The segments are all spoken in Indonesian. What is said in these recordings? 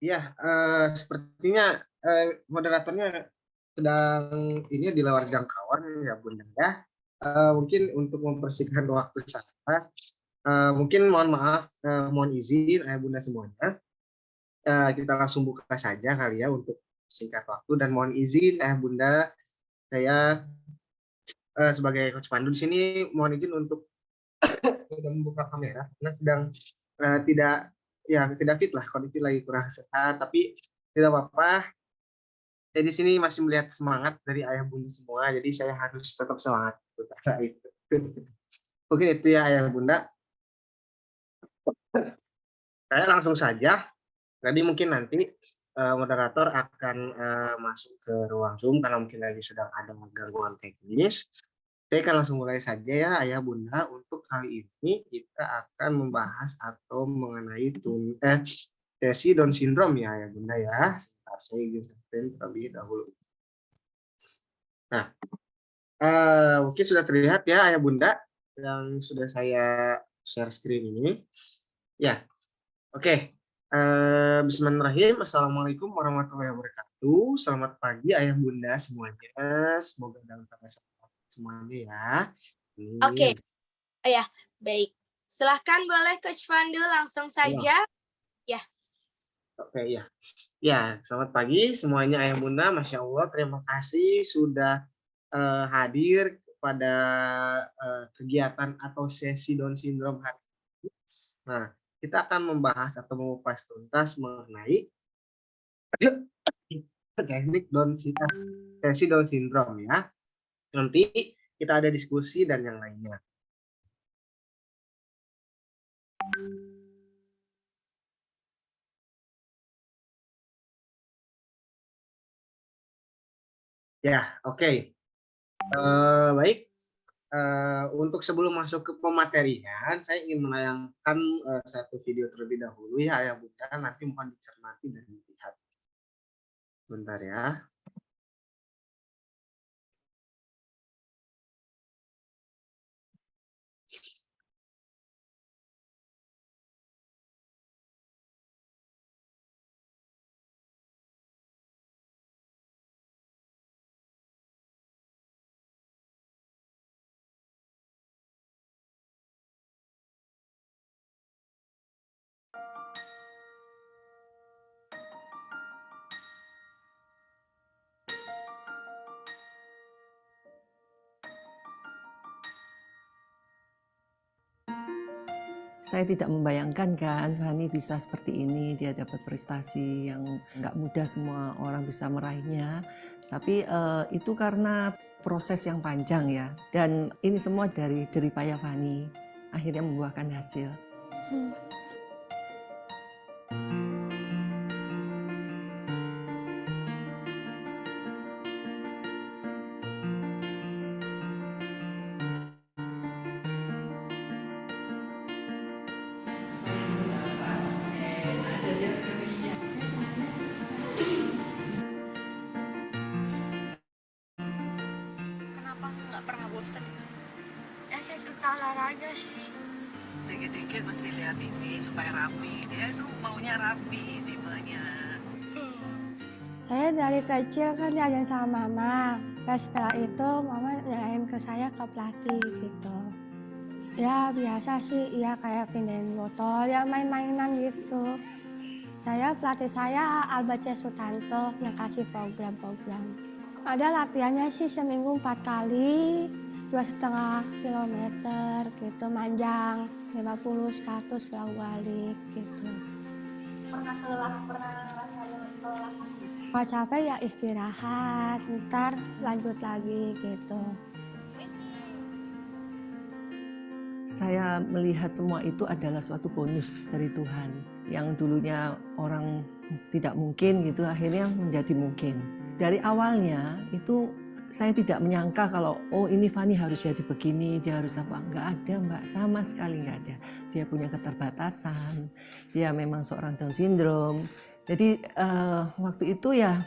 Iya, sepertinya, moderatornya sedang ini di luar jangkauan ya Bunda ya. Mungkin untuk mempersingkat waktu saya, mungkin mohon maaf, mohon izin Ayah Bunda semuanya, kita langsung buka saja kali ya untuk singkat waktu dan mohon izin Ayah Bunda, saya, sebagai coach pandu di sini mohon izin untuk tidak membuka kamera karena sedang, tidak ya tidak fit lah, kondisi lagi kurang sehat, tapi tidak apa-apa. Saya di sini masih melihat semangat dari ayah bunda semua, jadi saya harus tetap semangat. Itu. Mungkin itu ya ayah bunda. Saya langsung saja. Jadi mungkin nanti moderator akan masuk ke ruang Zoom karena mungkin lagi sedang ada gangguan teknis. Saya akan langsung mulai saja ya ayah bunda. Untuk kali ini kita akan membahas atau mengenai sesi Down syndrome ya ayah bunda ya. Sebentar saya ingin terlebih dahulu. Nah, mungkin sudah terlihat ya ayah bunda yang sudah saya share screen ini. Ya, oke. Bismillahirrahmanirrahim. Assalamualaikum warahmatullahi wabarakatuh. Selamat pagi ayah bunda semuanya. Semoga dalam keadaan sehat semuanya ya. Oke, Amin. ya, baik. Silahkan boleh Coach Pandu langsung Ya, saja. Ya, oke ya. Ya, selamat pagi semuanya ayah bunda. Masya Allah, terima kasih sudah hadir pada kegiatan atau sesi Down syndrome hari ini. Nah, kita akan membahas atau mengupas tuntas mengenai teknik sesi Down syndrome ya. Nanti kita ada diskusi dan yang lainnya. Ya, oke. Baik. Untuk sebelum masuk ke pematerian, saya ingin menayangkan satu video terlebih dahulu ya, Ayah Bunda. Nanti mohon dicermati dan dilihat. Bentar ya. Saya tidak membayangkan kan Fani bisa seperti ini, dia dapat prestasi yang nggak mudah semua orang bisa meraihnya. Tapi itu karena proses yang panjang ya. Dan ini semua dari jerih payah Fani, akhirnya membuahkan hasil. Kenapa nggak pernah bosan? Ya saya suka olahraga sih. Dikit-dikit mesti lihat ini supaya rapi. Dia itu maunya rapi tipenya. Saya dari kecil kan diajarin sama mama. Dan setelah itu mama nyerahin ke saya ke pelatih gitu. Ya biasa sih, ya kayak pindahin botol, ya main-mainan gitu. Pelatih saya Albert C. Sutanto yang kasih program-program. Ada latihannya sih seminggu 4 kali, 2,5 kilometer gitu, manjang 50, 100 bolak-balik gitu. pernah ngerasain lelah? Kalau capek ya istirahat, ntar lanjut lagi gitu. Saya melihat semua itu adalah suatu bonus dari Tuhan. Yang dulunya orang tidak mungkin gitu, akhirnya menjadi mungkin. Dari awalnya itu saya tidak menyangka kalau oh ini Fani harus jadi begini, dia harus apa. Nggak ada Mbak, sama sekali nggak ada. Dia punya keterbatasan, dia memang seorang Down syndrome. Jadi waktu itu ya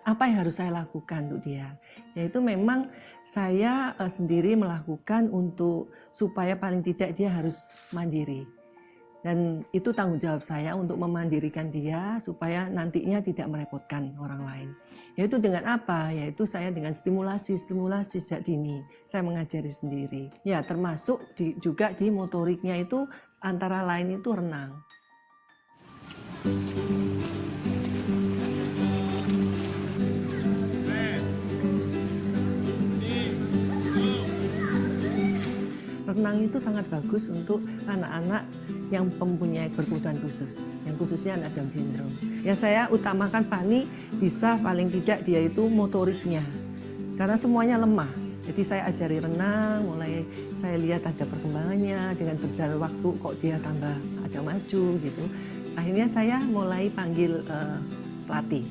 apa yang harus saya lakukan untuk dia? Yaitu memang saya sendiri melakukan untuk supaya paling tidak dia harus mandiri. Dan itu tanggung jawab saya untuk memandirikan dia supaya nantinya tidak merepotkan orang lain. Yaitu dengan apa? Yaitu saya dengan stimulasi sejak dini. Saya mengajari sendiri. Ya, termasuk juga di motoriknya itu antara lain itu renang. Renang itu sangat bagus untuk anak-anak yang mempunyai berkebutuhan khusus, yang khususnya anak Down syndrome. Ya saya utamakan Fani bisa paling tidak dia itu motoriknya, karena semuanya lemah. Jadi saya ajari renang, mulai saya lihat ada perkembangannya, dengan berjalan waktu kok dia tambah ada maju gitu. Akhirnya saya mulai panggil pelatih.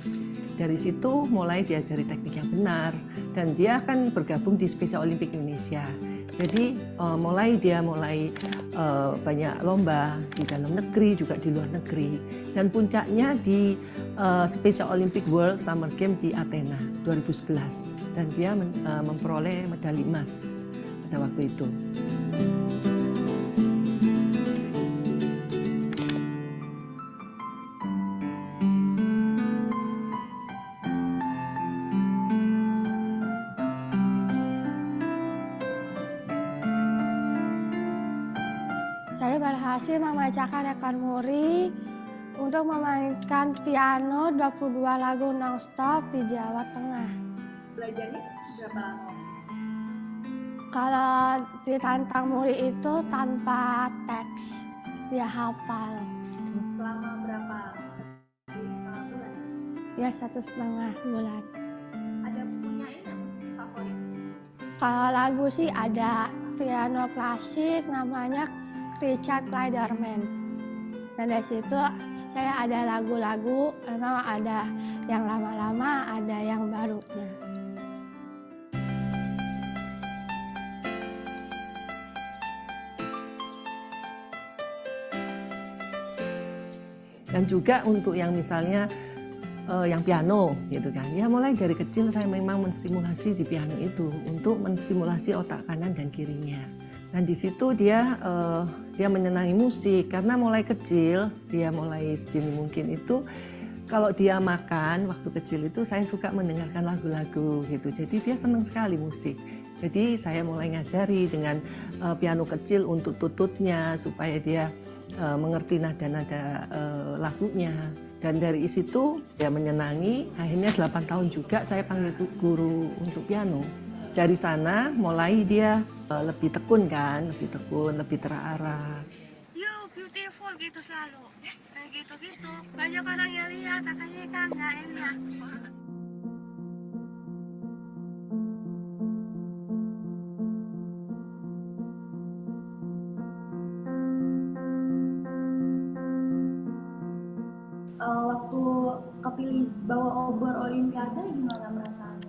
Dari situ mulai diajari teknik yang benar dan dia akan bergabung di Special Olympic Indonesia. Jadi mulai banyak lomba di dalam negeri juga di luar negeri dan puncaknya di Special Olympic World Summer Game di Athena 2011 dan dia memperoleh medali emas pada waktu itu. Saya berhasil memecahkan rekor muri untuk memainkan piano 22 lagu non-stop di Jawa Tengah. Belajarnya berapa lama? Kalau ditantang muri itu tanpa teks, dia hafal. Selama berapa? 1,5 bulan? Ya 1,5 bulan. Ada punya ini nggak musisi favorit? Kalau lagu sih ada piano klasik namanya Richard Clayderman. Dan dari situ saya ada lagu-lagu, memang ada yang lama-lama, ada yang barunya. Dan juga untuk yang misalnya yang piano gitu kan. Ya mulai dari kecil saya memang menstimulasi di piano itu untuk menstimulasi otak kanan dan kirinya. Dan di situ dia menyenangi musik karena mulai kecil dia mulai sedini mungkin itu kalau dia makan waktu kecil itu saya suka mendengarkan lagu-lagu gitu. Jadi dia senang sekali musik. Jadi saya mulai ngajari dengan piano kecil untuk tututnya supaya dia mengerti nada-nada lagunya. Dan dari situ dia menyenangi. Akhirnya 8 tahun juga saya panggil guru untuk piano. Dari sana mulai dia lebih tekun kan, lebih terarah. You beautiful gitu selalu, kayak gitu-gitu. Banyak orang yang lihat, katanya kan nggak enak. Waktu kepilih bawa obor Olimpiade gimana perasaannya?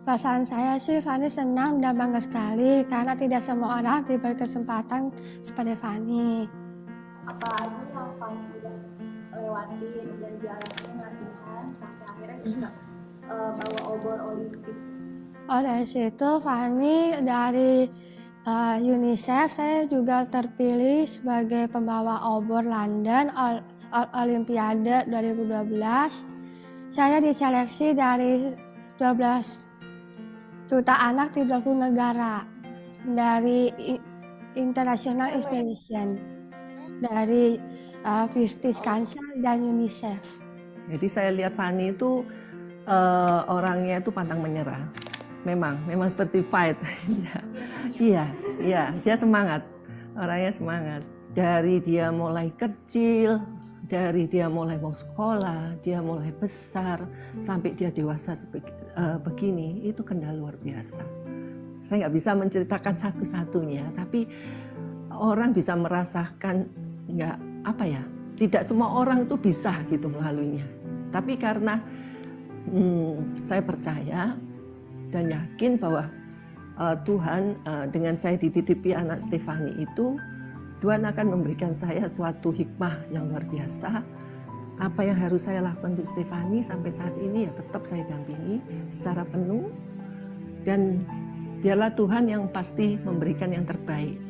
Perasaan saya sih Fani senang dan bangga sekali karena tidak semua orang diberi kesempatan seperti Fani. Apa aja yang Fani udah lewatin, udah jalanin latihan sampai akhirnya bisa bawa obor Olimpik? Oh dari situ Fani dari UNICEF saya juga terpilih sebagai pembawa obor London Olimpiade 2012. Saya diseleksi dari 12 juta anak di 20 negara dari International Expedition dari British Council dan UNICEF. Jadi saya lihat Fani itu orangnya itu pantang menyerah. Memang seperti fight. Iya, dia semangat. Orangnya semangat. Dari dia mulai kecil, dari dia mulai mau sekolah, dia mulai besar, sampai dia dewasa begini, itu kendala luar biasa. Saya nggak bisa menceritakan satu-satunya, tapi orang bisa merasakan tidak semua orang itu bisa gitu melaluinya. Tapi karena saya percaya dan yakin bahwa Tuhan dengan saya dititipi anak Stefani itu, Tuhan akan memberikan saya suatu hikmah yang luar biasa. Apa yang harus saya lakukan untuk Stefani sampai saat ini ya tetap saya dampingi secara penuh. Dan biarlah Tuhan yang pasti memberikan yang terbaik.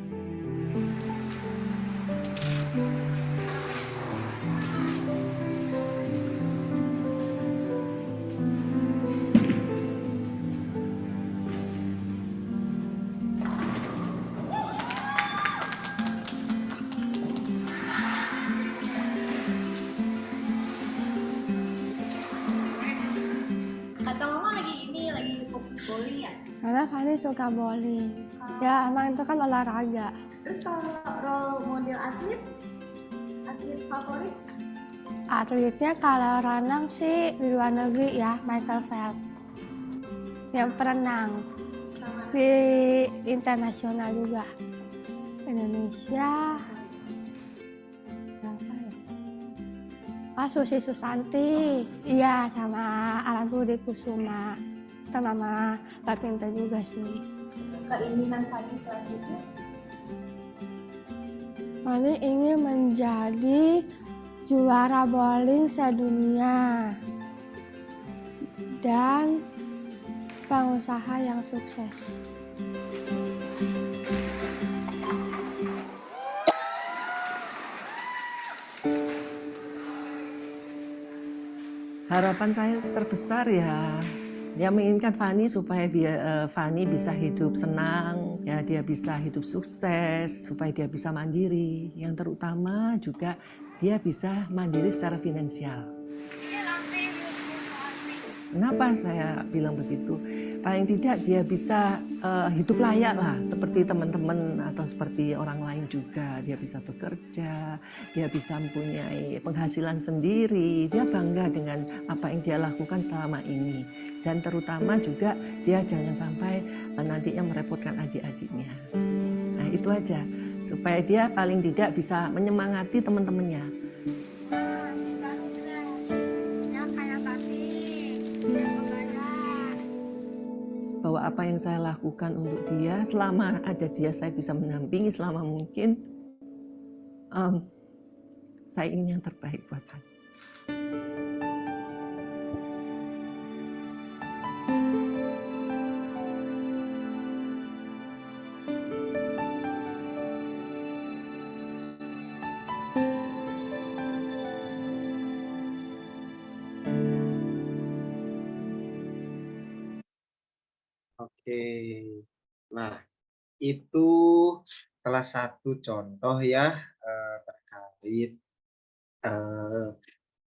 karena Fani suka bowling. Ya emang itu kan olahraga. Terus kalau role model atlet favorit? Atletnya kalau renang sih di luar negeri ya Michael Phelps yang perenang Sama di internasional juga. Indonesia apa ya? Susi Susanti, iya sama Alan Budi Kusuma, sama Mama badminton juga sih. keinginan Fani selanjutnya? Fani ingin menjadi juara bowling sedunia dan pengusaha yang sukses. Harapan saya terbesar ya menginginkan Fani supaya Fani bisa hidup senang, ya dia bisa hidup sukses, supaya dia bisa mandiri. Yang terutama juga dia bisa mandiri secara finansial. Kenapa saya bilang begitu? Paling tidak dia bisa hidup layak lah, seperti teman-teman atau seperti orang lain juga. Dia bisa bekerja, dia bisa mempunyai penghasilan sendiri. Dia bangga dengan apa yang dia lakukan selama ini. Dan terutama juga dia jangan sampai nantinya merepotkan adik-adiknya. Nah itu aja, supaya dia paling tidak bisa menyemangati teman-temannya. Bahwa apa yang saya lakukan untuk dia, selama ada dia saya bisa mendampingi selama mungkin. Saya ingin yang terbaik buat Fani. Oke. Nah, itu salah satu contoh ya terkait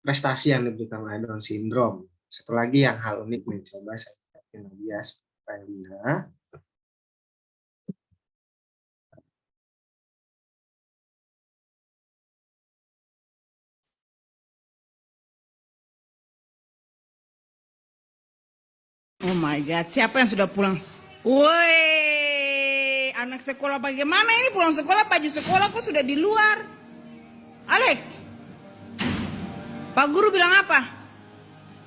prestasi yang diberikan oleh Down syndrome. Satu lagi yang hal unik mencoba saya ingatkan lagi ya, Lina. Oh my God, siapa yang sudah pulang? Woi, anak sekolah bagaimana ini pulang sekolah, baju sekolah kok sudah di luar? Alex, Pak Guru bilang apa?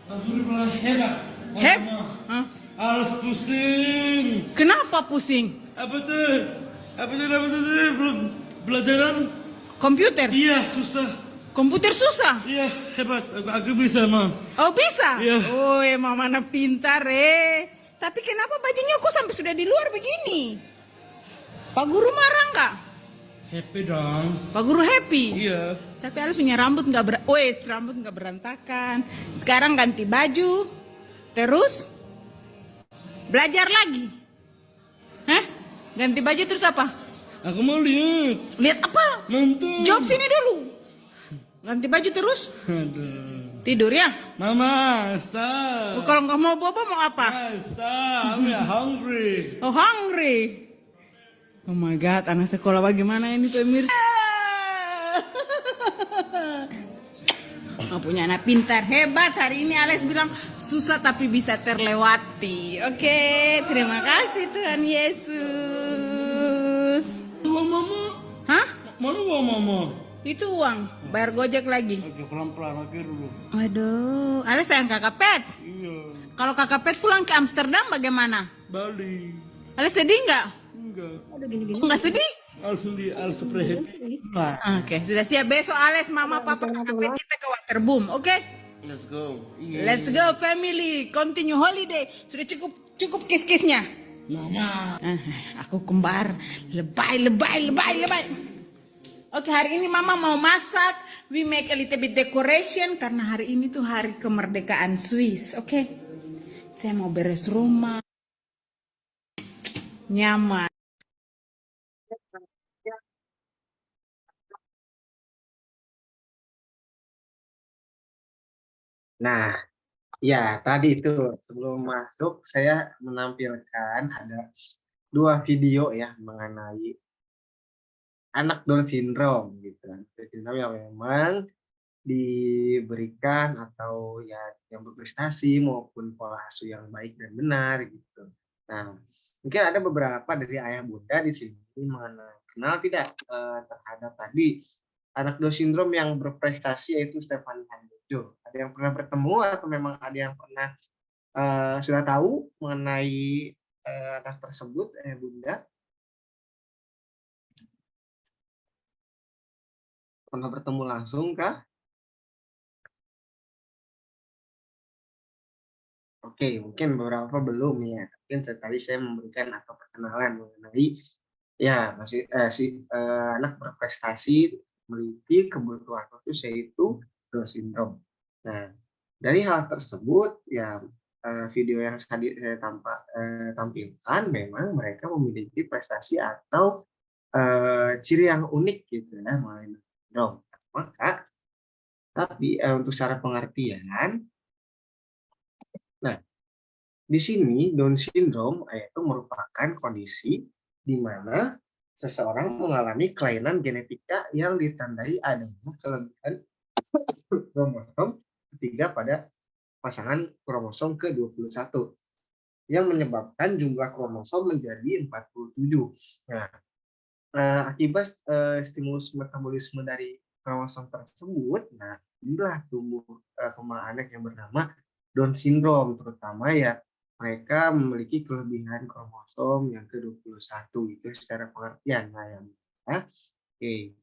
Pak Guru bilang hebat. Hah? Harus pusing. Kenapa pusing? Apa tuh? Belum pelajaran? Komputer? Iya, susah. Komputer susah? Iya, hebat. Aku bisa, Mam. Oh bisa? Iya. Oh emang mana pintar Tapi kenapa bajunya kok sampai sudah di luar begini? Pak Guru marah nggak? Happy dong. Pak Guru happy? Iya. Tapi Alex punya rambut nggak berantakan. Sekarang ganti baju, terus belajar lagi. Hah? Ganti baju terus apa? Aku mau lihat. Lihat apa? Nonton. Jawab sini dulu. Ganti baju terus? Aduh. Tidur ya? Mama, stop. Kalau nggak mau bobo mau apa? Stop. I'm hungry. Oh hungry. Oh my God, anak sekolah bagaimana ini pemirsa? Oh, punya anak pintar, hebat. Hari ini Alex bilang susah tapi bisa terlewati. Oke, terima kasih Tuhan Yesus. Uang Mama. Hah? Mana uang Mama? Itu uang, bayar gojek lagi. Oke, pelan-pelan aja dulu. Aduh, Alex sayang kakak Pet. Iya. Kalau kakak Pet pulang ke Amsterdam bagaimana? Bali. Alex sedih nggak? Enggak. Nggak sedih? Harus happy. Oke, sudah siap. Besok Alex, mama, papa, kakak Pet kita ke Waterboom, oke? Let's go. Let's go family, continue holiday. Sudah cukup kis-kisnya. Mama. Aku kembar, lebay. Oke, hari ini mama mau masak. We make a little bit decoration karena hari ini tuh hari kemerdekaan Swiss, oke? Saya mau beres rumah, nyaman. Nah, Ya, tadi itu sebelum masuk saya menampilkan ada 2 video ya mengenai anak Down syndrome gitu. Down syndrome yang memang diberikan atau ya yang berprestasi maupun pola asuh yang baik dan benar gitu. Nah, mungkin ada beberapa dari ayah bunda di sini mengenal kenal tidak terhadap tadi anak Down syndrome yang berprestasi yaitu Stephanie Handojo. Ada yang pernah bertemu atau memang ada yang pernah sudah tahu mengenai anak tersebut, ayah bunda? Pernah bertemu langsung kah? Oke, mungkin beberapa belum ya. Mungkin sekali saya memberikan atau perkenalan mengenai ya masih anak berprestasi memiliki kebutuhan khusus yaitu Down syndrome. Nah, dari hal tersebut ya video yang tadi saya tampilkan memang mereka memiliki prestasi atau ciri yang unik gitu ya mengenai Down syndrome. Maka tapi untuk secara pengertian, nah di sini Down syndrome yaitu merupakan kondisi di mana seseorang mengalami kelainan genetika yang ditandai adanya kelebihan kromosom ketiga pada pasangan kromosom ke-21 yang menyebabkan jumlah kromosom menjadi 47. Nah, akibat stimulus metabolisme dari kromosom tersebut, nah inilah tumbuh kembang anak yang bernama Down syndrome, terutama ya mereka memiliki kelebihan kromosom yang ke-21 itu secara pengertian. Nah, ya. Oke.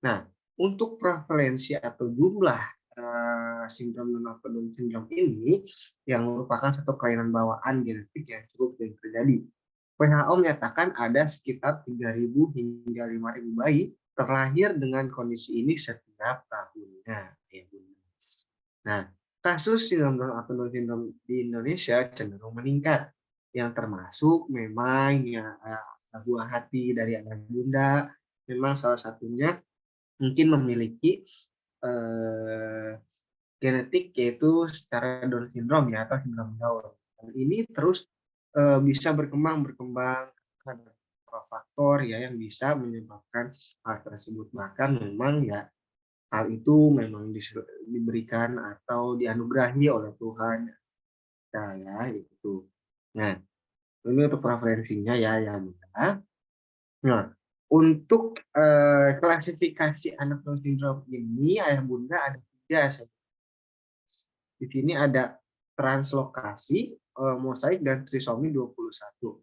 Nah, untuk prevalensi atau jumlah sindrom Down syndrome ini yang merupakan satu kelainan bawaan genetik yang cukup sering terjadi. WHO menyatakan ada sekitar 3.000 hingga 5.000 bayi terlahir dengan kondisi ini setiap tahunnya. Nah, kasus sindrom Down atau Down syndrome di Indonesia cenderung meningkat, yang termasuk memang ya buah hati dari ayah bunda, memang salah satunya mungkin memiliki genetik yaitu secara Down syndrome ya atau sindrom Down. Dan ini terus bisa berkembang karena faktor ya yang bisa menyebabkan hal tersebut. Bahkan memang ya hal itu memang diberikan atau dianugerahi oleh Tuhan ya itu. Nah, ini untuk preferensinya ya yang mudah. Nah, untuk klasifikasi anak Down syndrome ini ayah bunda ada 3. Di sini ada translokasi, mosaik dan trisomi 21.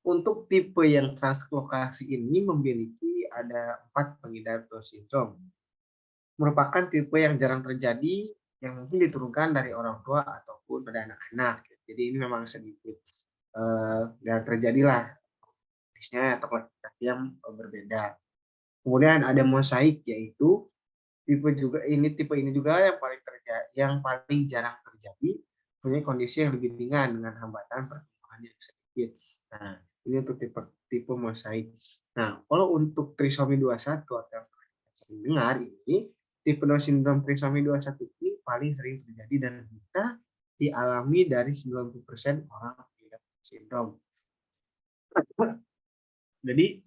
Untuk tipe yang translokasi ini memiliki ada 4 pengidap Down syndrome. Merupakan tipe yang jarang terjadi yang mungkin diturunkan dari orang tua ataupun pada anak-anak. Jadi ini memang sedikit jarang terjadilah bisnya atau klasifikasi yang berbeda. Kemudian ada mosaik yaitu tipe ini juga yang paling jarang terjadi, punya kondisi yang lebih ringan dengan hambatan pertumbuhan yang sedikit. Nah, ini untuk tipe mosaik. Nah, kalau untuk trisomi 21 atau yang sering dengar ini, tipe Down syndrome trisomi 21 ini paling sering terjadi dan bisa dialami dari 90% orang dengan sindrom. Jadi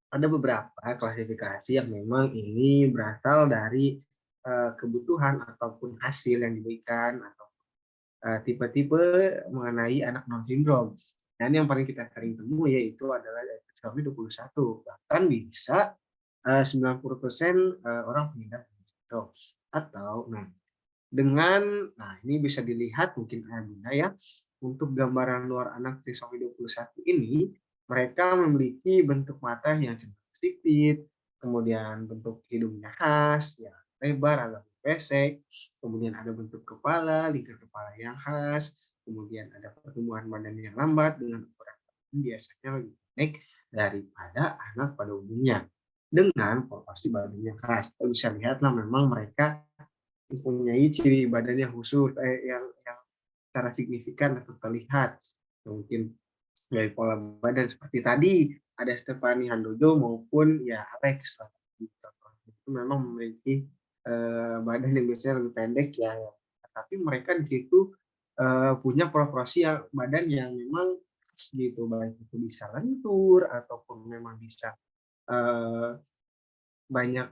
ada beberapa klasifikasi yang memang ini berasal dari kebutuhan ataupun hasil yang diberikan atau tipe-tipe mengenai anak Down syndrome. Dan yang paling kita sering temui yaitu adalah trisomi 21. Bahkan bisa 90% orang pengidap Down syndrome. Atau nah ini bisa dilihat mungkin bunda ya, untuk gambaran luar anak trisomi 21 ini mereka memiliki bentuk mata yang cenderung sipit, kemudian bentuk hidungnya khas, ya lebar agak pesek, kemudian ada bentuk kepala, lingkar kepala yang khas, kemudian ada pertumbuhan badan yang lambat dengan ukuran biasanya lebih pendek daripada anak pada umumnya. Dengan proporsi badan yang khas, kita bisa lihatlah memang mereka mempunyai ciri badan yang khusus, yang secara signifikan atau terlihat. Mungkin dari pola badan seperti tadi ada Stephanie Handojo maupun ya Alex itu memang memiliki badan yang biasanya lebih pendek ya tapi mereka di situ punya proporsi badan yang memang gitu, baik itu bisa lentur ataupun memang bisa banyak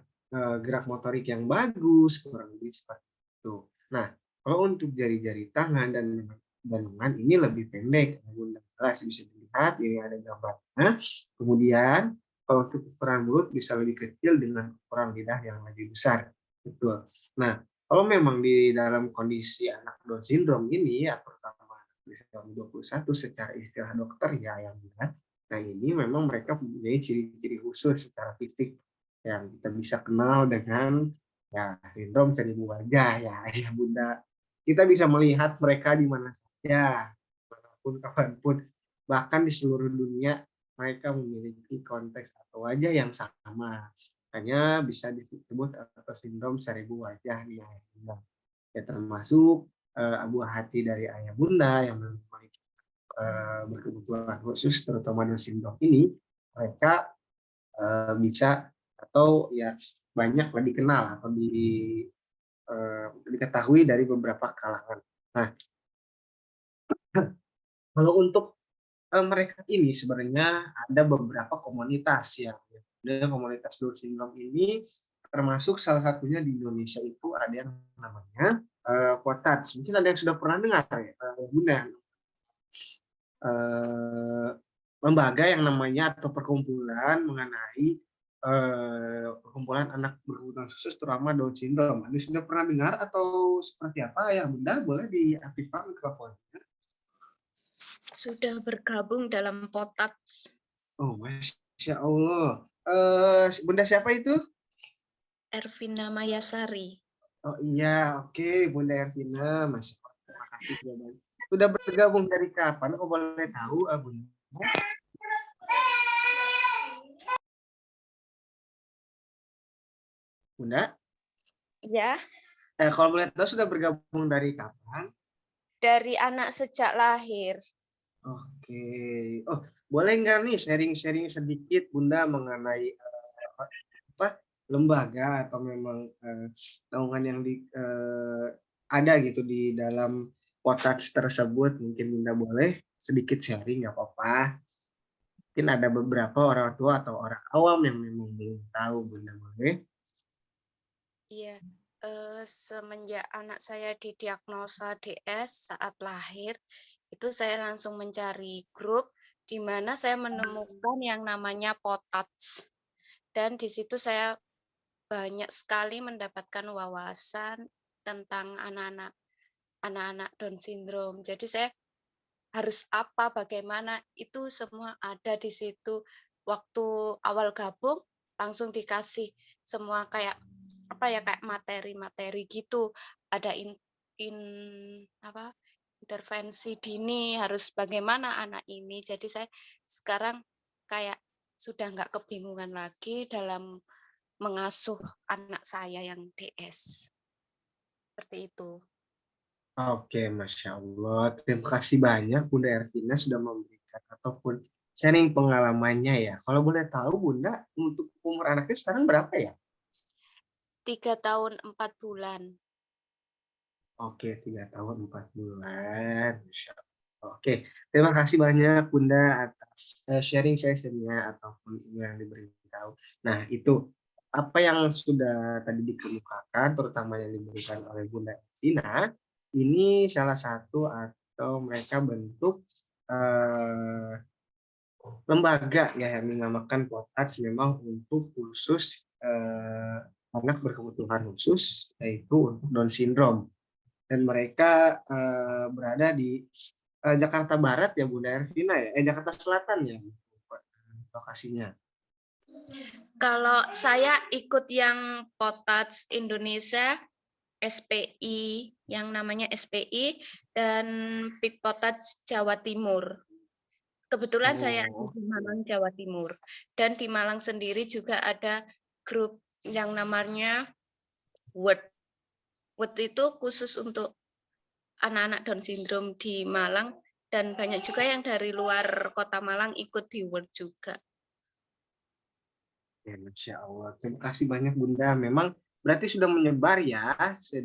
gerak motorik yang bagus, kurang lebih seperti itu. Nah, kalau untuk jari-jari tangan dan lengan ini lebih pendek, Bunda. Jelas bisa dilihat, ini ada gambarnya. Kemudian kalau untuk ukuran mulut bisa lebih kecil dengan ukuran lidah yang lebih besar. Betul. Nah, kalau memang di dalam kondisi anak Down syndrome ini, ya terutama anak 21 secara istilah dokter ya yang benar. Nah, ini memang mereka mempunyai ciri-ciri khusus secara fisik yang kita bisa kenal dengan ya sindrom seribu wajah ya ayah bunda. Kita bisa melihat mereka di mana saja, manapun, kapanpun, bahkan di seluruh dunia mereka memiliki konteks atau wajah yang sama. Hanya bisa disebut atau sindrom seribu wajah di ayah bunda. Ya termasuk buah hati dari ayah bunda yang memiliki berkebutuhan khusus terutama Down syndrome ini, mereka bisa atau ya banyak dikenal atau diketahui dari beberapa kalangan. Nah, kalau untuk mereka ini sebenarnya ada beberapa komunitas ya. Dan komunitas Down syndrome ini termasuk salah satunya di Indonesia itu ada yang namanya Potats. Mungkin ada yang sudah pernah dengar ya, Bunda. Lembaga yang namanya atau perkumpulan mengenai perkumpulan anak berkebutuhan khusus terutama Down syndrome. Anda sudah pernah dengar atau seperti apa ya Bunda? Boleh diaktifkan mikrofonnya. Sudah bergabung dalam Potats. Oh, Masya Allah. Bunda siapa itu? Ervina Mayasari. Oh iya, oke Bunda Ervina. Masya Allah. Terima kasih sudah bergabung dari kapan? Kok boleh tahu, Bunda? Bunda? Ya, Kalau boleh tahu sudah bergabung dari kapan? dari anak sejak lahir. Oke. Oh, boleh nggak nih sharing-sharing sedikit Bunda mengenai apa lembaga atau memang naungan yang ada gitu di dalam Potats tersebut? Mungkin Bunda boleh sedikit sharing, nggak apa-apa. Mungkin ada beberapa orang tua atau orang awam yang memang belum tahu, Bunda boleh. Iya, semenjak anak saya didiagnosa DS saat lahir, itu saya langsung mencari grup di mana saya menemukan yang namanya Potats. Dan di situ saya banyak sekali mendapatkan wawasan tentang anak-anak Down syndrome. Jadi saya harus apa, bagaimana, itu semua ada di situ. Waktu awal gabung langsung dikasih semua kayak apa ya, kayak materi-materi gitu. Ada intervensi dini, harus bagaimana anak ini. Jadi saya sekarang kayak sudah nggak kebingungan lagi dalam mengasuh anak saya yang DS. Seperti itu. Oke, Masya Allah. Terima kasih banyak Bunda Ervina sudah memberikan ataupun sharing pengalamannya ya. Kalau boleh tahu Bunda, untuk umur anaknya sekarang berapa ya? 3 tahun 4 bulan. Oke, 3 tahun 4 bulan. Masya Allah. Oke, terima kasih banyak Bunda atas sharing sessionnya ataupun yang diberitahu. Nah, itu apa yang sudah tadi dikemukakan, terutama yang diberikan oleh Bunda Ervina, ini salah satu atau mereka bentuk lembaga ya yang dinamakan Potats memang untuk khusus anak berkebutuhan khusus yaitu untuk Down syndrome. Dan mereka berada di Jakarta Barat ya Bunda Ervina ya, Jakarta Selatan ya lokasinya. Kalau saya ikut yang Potats Indonesia, SPI, yang namanya SPI, dan Big Potats Jawa Timur. Kebetulan saya di Malang, Jawa Timur. Dan di Malang sendiri juga ada grup yang namanya WORD. WORD itu khusus untuk anak-anak Down syndrome di Malang, dan banyak juga yang dari luar kota Malang ikut di WORD juga. Ya, Masya Allah. Terima kasih banyak Bunda. Memang berarti sudah menyebar ya Iya,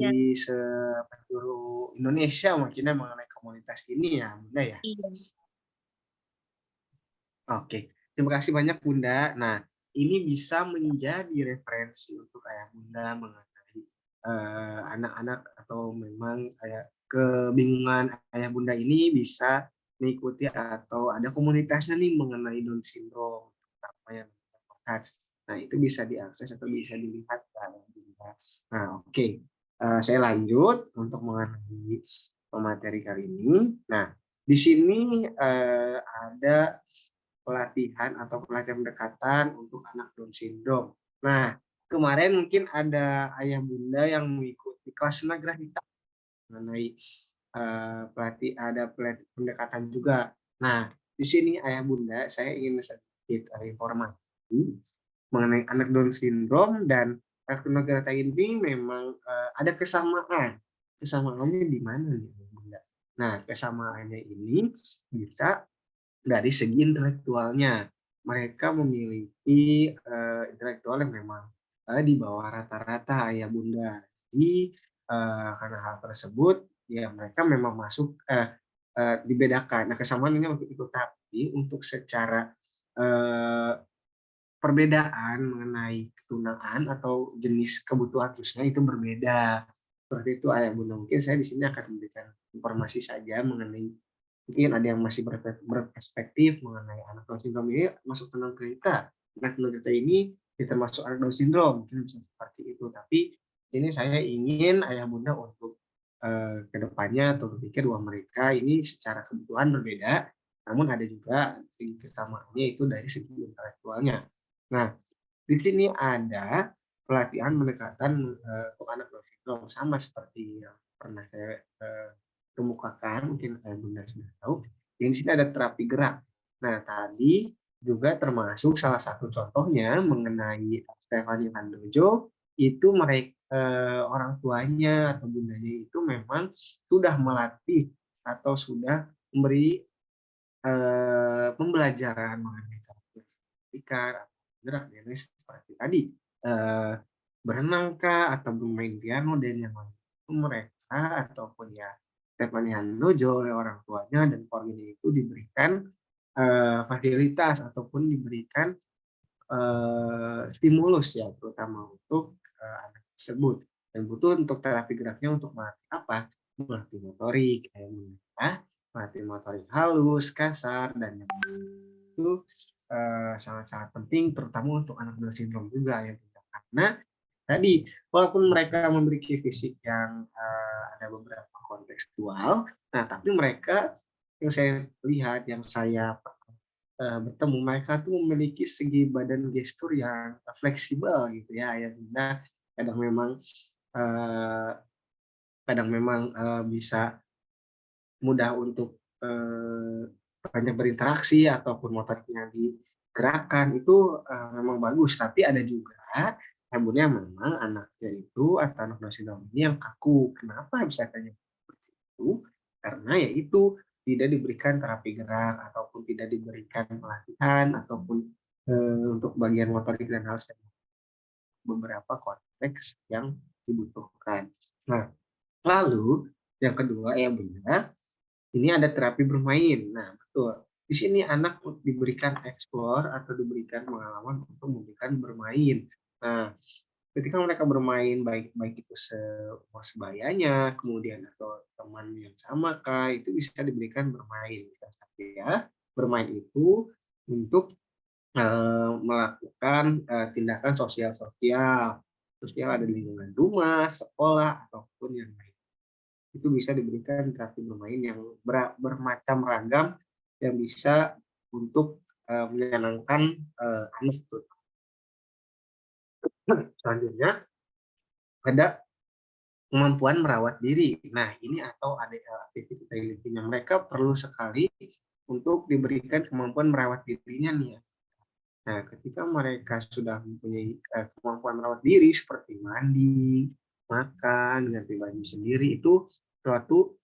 di seluruh Indonesia mungkin mengenai komunitas ini ya Bunda ya. iya. Oke, terima kasih banyak Bunda. Nah, ini bisa menjadi referensi untuk ayah Bunda mengenai anak-anak atau memang kayak kebingungan ayah Bunda ini bisa mengikuti atau ada komunitasnya nih mengenai Down syndrome apa yang dibahas. Nah, itu bisa diakses atau bisa dilihat kan Bunda. Nah, oke. Saya lanjut untuk mengenai materi kali ini. Nah, di sini ada pelatihan atau pelatihan pendekatan untuk anak Down syndrome. Nah, kemarin mungkin ada ayah bunda yang mengikuti kelas tunagrahita mengenai pelatih pendekatan juga. Nah, di sini ayah bunda saya ingin sedikit informasi mengenai anak Down syndrome dan anak tunagrahita ini memang ada kesamaan. Kesamaannya di mana nih, bunda? Nah, kesamaannya ini bisa dari segi intelektualnya. Mereka memiliki intelektual yang memang di bawah rata-rata ayah bunda. Jadi karena hal tersebut ya mereka memang masuk dibedakan. Nah kesamaannya untuk itu tapi untuk secara perbedaan mengenai ketunaan atau jenis kebutuhan khususnya itu berbeda. Seperti itu ayah bunda. Mungkin saya di sini akan memberikan informasi saja mengenai mungkin ada yang masih berperspektif mengenai anak Down syndrome ini masuk dalam cerita. Anak Down cerita ini termasuk anak Down syndrome, mungkin bisa seperti itu. Tapi ini saya ingin ayah bunda untuk kedepannya atau berpikir bahwa mereka ini secara kebutuhan berbeda, namun ada juga segi kesamaannya itu dari segi intelektualnya. Nah, di sini ada pelatihan pendekatan untuk anak Down syndrome sama seperti yang pernah saya kemukakan, mungkin Bunda sudah tahu. Di sini ada terapi gerak. Nah, tadi juga termasuk salah satu contohnya mengenai Stefani Handojo, itu mereka orang tuanya atau bundanya itu memang sudah melatih atau sudah memberi pembelajaran mengenai ikan, gerak, dan seperti tadi berenang kah atau bermain piano dan yang lain. Mereka ataupun ya Stefani Handojo oleh orang tuanya dan keluarganya itu diberikan fasilitas ataupun diberikan stimulus ya terutama untuk anak tersebut dan butuh untuk terapi geraknya untuk melatih apa? Melatih motorik, melatih motorik halus, kasar dan yang itu sangat-sangat penting terutama untuk anak Down syndrome juga ya karena tadi walaupun mereka memiliki fisik yang ada beberapa kontekstual, nah tapi mereka yang saya lihat, yang saya bertemu, mereka tuh memiliki segi badan gestur yang fleksibel gitu ya, ya bunda. Kadang memang eh, bisa mudah untuk banyak berinteraksi ataupun motoriknya digerakkan itu memang bagus. Tapi ada juga namunnya memang anaknya itu atau anak Down syndrome ini yang kaku. Kenapa bisa kayak seperti itu? Karena yaitu tidak diberikan terapi gerak ataupun tidak diberikan pelatihan ataupun untuk bagian motorik dan hal beberapa konteks yang dibutuhkan. Nah, lalu yang kedua yang benar ini ada terapi bermain. Nah, betul. Di sini anak diberikan explore atau diberikan pengalaman untuk memberikan bermain. Nah, ketika mereka bermain baik itu seumur sebayanya, kemudian atau teman yang sama kah, itu bisa diberikan bermain. Ya, bermain itu untuk melakukan tindakan sosial-sosial. Sosial ada di lingkungan rumah, sekolah, ataupun yang lain. Itu bisa diberikan terapi bermain yang bermacam ragam yang bisa untuk menyenangkan anak itu. Selanjutnya ada kemampuan merawat diri. Nah, ini atau ada aktivitas mereka perlu sekali untuk diberikan kemampuan merawat dirinya nih ya. Nah, ketika mereka sudah mempunyai kemampuan merawat diri seperti mandi, makan, ganti baju sendiri itu suatu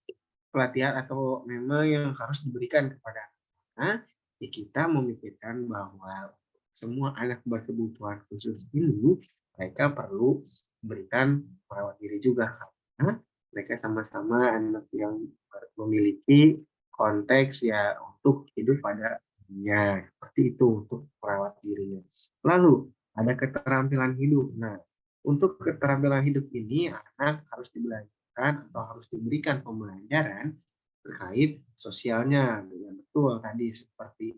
pelatihan atau memang yang harus diberikan kepada anak, ya kita memikirkan bahwa semua anak berkebutuhan khusus ini mereka perlu berikan merawat diri juga karena mereka sama-sama anak yang memiliki konteks ya untuk hidup pada dunia seperti itu untuk merawat dirinya. Lalu ada keterampilan hidup. Nah, untuk keterampilan hidup ini anak harus dibelajarkan atau harus diberikan pembelajaran terkait sosialnya dengan betul tadi seperti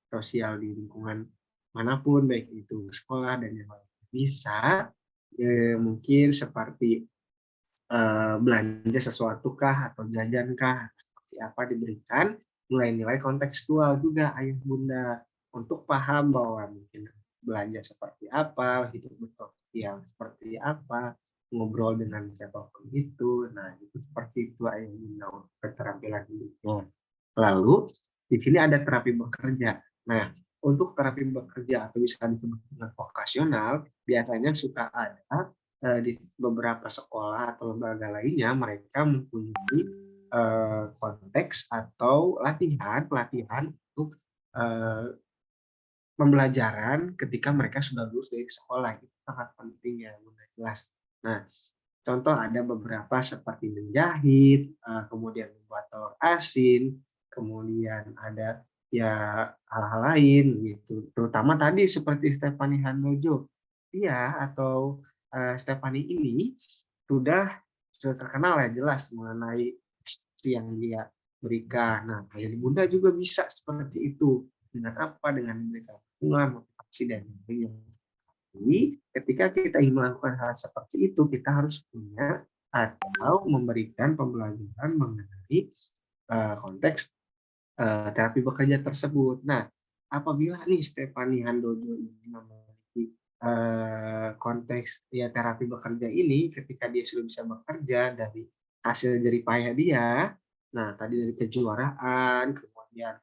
sosial di lingkungan manapun baik itu sekolah dan yang lain. Bisa mungkin seperti belanja sesuatu kah atau jajan kah seperti apa diberikan nilai-nilai kontekstual juga ayah bunda untuk paham bahwa mungkin belanja seperti apa, hidup bersosial seperti apa, ngobrol dengan siapapun itu. Nah, itu seperti itu ayah bunda untuk keterampilan hidupnya. Lalu di sini ada terapi bekerja. Nah, untuk terapi bekerja atau bisa disebut dengan vokasional biasanya suka ada di beberapa sekolah atau lembaga lainnya mereka mempunyai konteks atau pelatihan untuk pembelajaran ketika mereka sudah lulus dari sekolah. Itu sangat penting ya, Bunda, jelas. Nah, contoh ada beberapa seperti menjahit, kemudian membuat telur asin, kemudian ada ya hal-hal lain gitu. Terutama tadi seperti Stephanie Handojo. Dia atau Stephanie ini sudah terkenal ya jelas mengenai yang dia berikan. Nah, ayah bunda juga bisa seperti itu. Dengan apa? Dengan memberikan dukungan, motivasi dan lainnya. Jadi, ketika kita ingin melakukan hal seperti itu, kita harus punya atau memberikan pembelajaran mengenai konteks terapi bekerja tersebut. Nah, apabila nih Stephanie Handojo ini memiliki konteks ya terapi bekerja ini, ketika dia sudah bisa bekerja dari hasil jerih payah dia, nah tadi dari kejuaraan, kemudian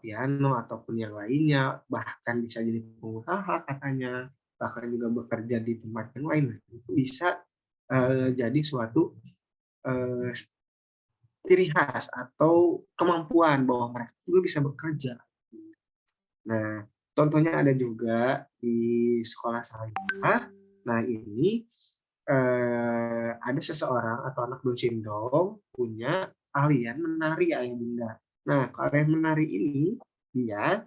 piano ataupun yang lainnya, bahkan bisa jadi pengusaha katanya, bahkan juga bekerja di tempat yang lain, itu bisa jadi suatu ciri khas atau kemampuan bahwa mereka juga bisa bekerja. Nah, contohnya ada juga di sekolah saya. Nah, ini ada seseorang atau anak Down syndrome punya keahlian menari ayah bunda. Nah, keahlian menari ini dia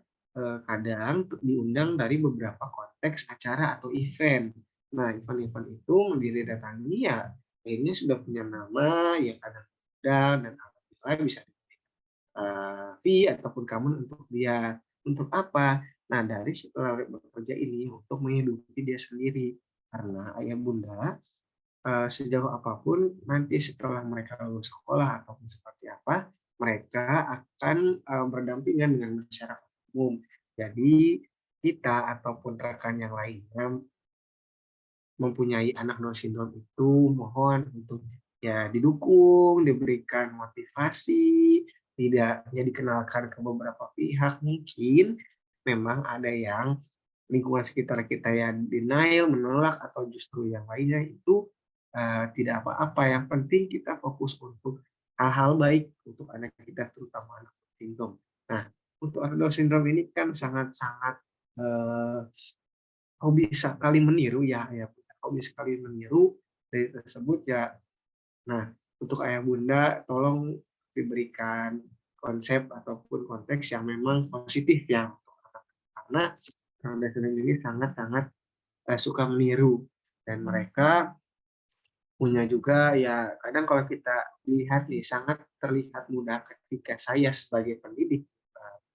kadang diundang dari beberapa konteks acara atau event. Nah, event-event itu didatangi ya akhirnya sudah punya nama ya kadang dan alhamdulillah bisa fee ataupun kamu untuk dia untuk apa? Nah, dari setelah bekerja ini untuk menghidupi dia sendiri karena ayah bunda sejauh apapun nanti setelah mereka lulus sekolah ataupun seperti apa mereka akan berdampingan dengan masyarakat umum. Jadi kita ataupun rekan yang lainnya mempunyai anak Down syndrome itu mohon untuk ya didukung, diberikan motivasi, tidak ya dikenalkan ke beberapa pihak. Mungkin memang ada yang lingkungan sekitar kita yang denial, menolak atau justru yang lainnya itu tidak apa-apa. Yang penting kita fokus untuk hal-hal baik untuk anak kita terutama anak Down syndrome. Nah, untuk anak Down syndrome ini kan sangat-sangat hobi sekali meniru ya hobi sekali meniru dari tersebut ya. Nah, untuk ayah bunda tolong diberikan konsep ataupun konteks yang memang positif ya untuk anak karena anak ini sangat-sangat suka meniru dan mereka punya juga ya kadang kalau kita lihat nih sangat terlihat mudah ketika saya sebagai pendidik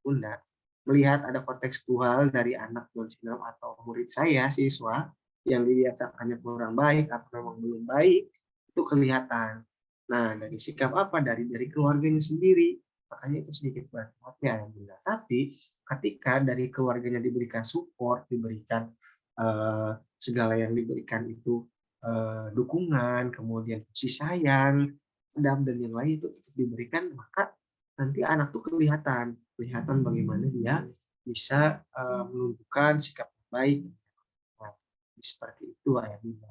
bunda melihat ada kontekstual dari anak Down syndrome atau murid saya siswa yang dibiasakannya kurang baik atau memang belum baik itu kelihatan. Nah, dari sikap apa dari keluarganya sendiri makanya itu sedikit berat ya bunda. Tapi ketika dari keluarganya diberikan support, diberikan segala yang diberikan itu dukungan, kemudian kasih sayang, dan yang lain itu diberikan maka nanti anak tuh kelihatan bagaimana dia bisa menunjukkan sikap baik. Nah, seperti itu ayah bunda.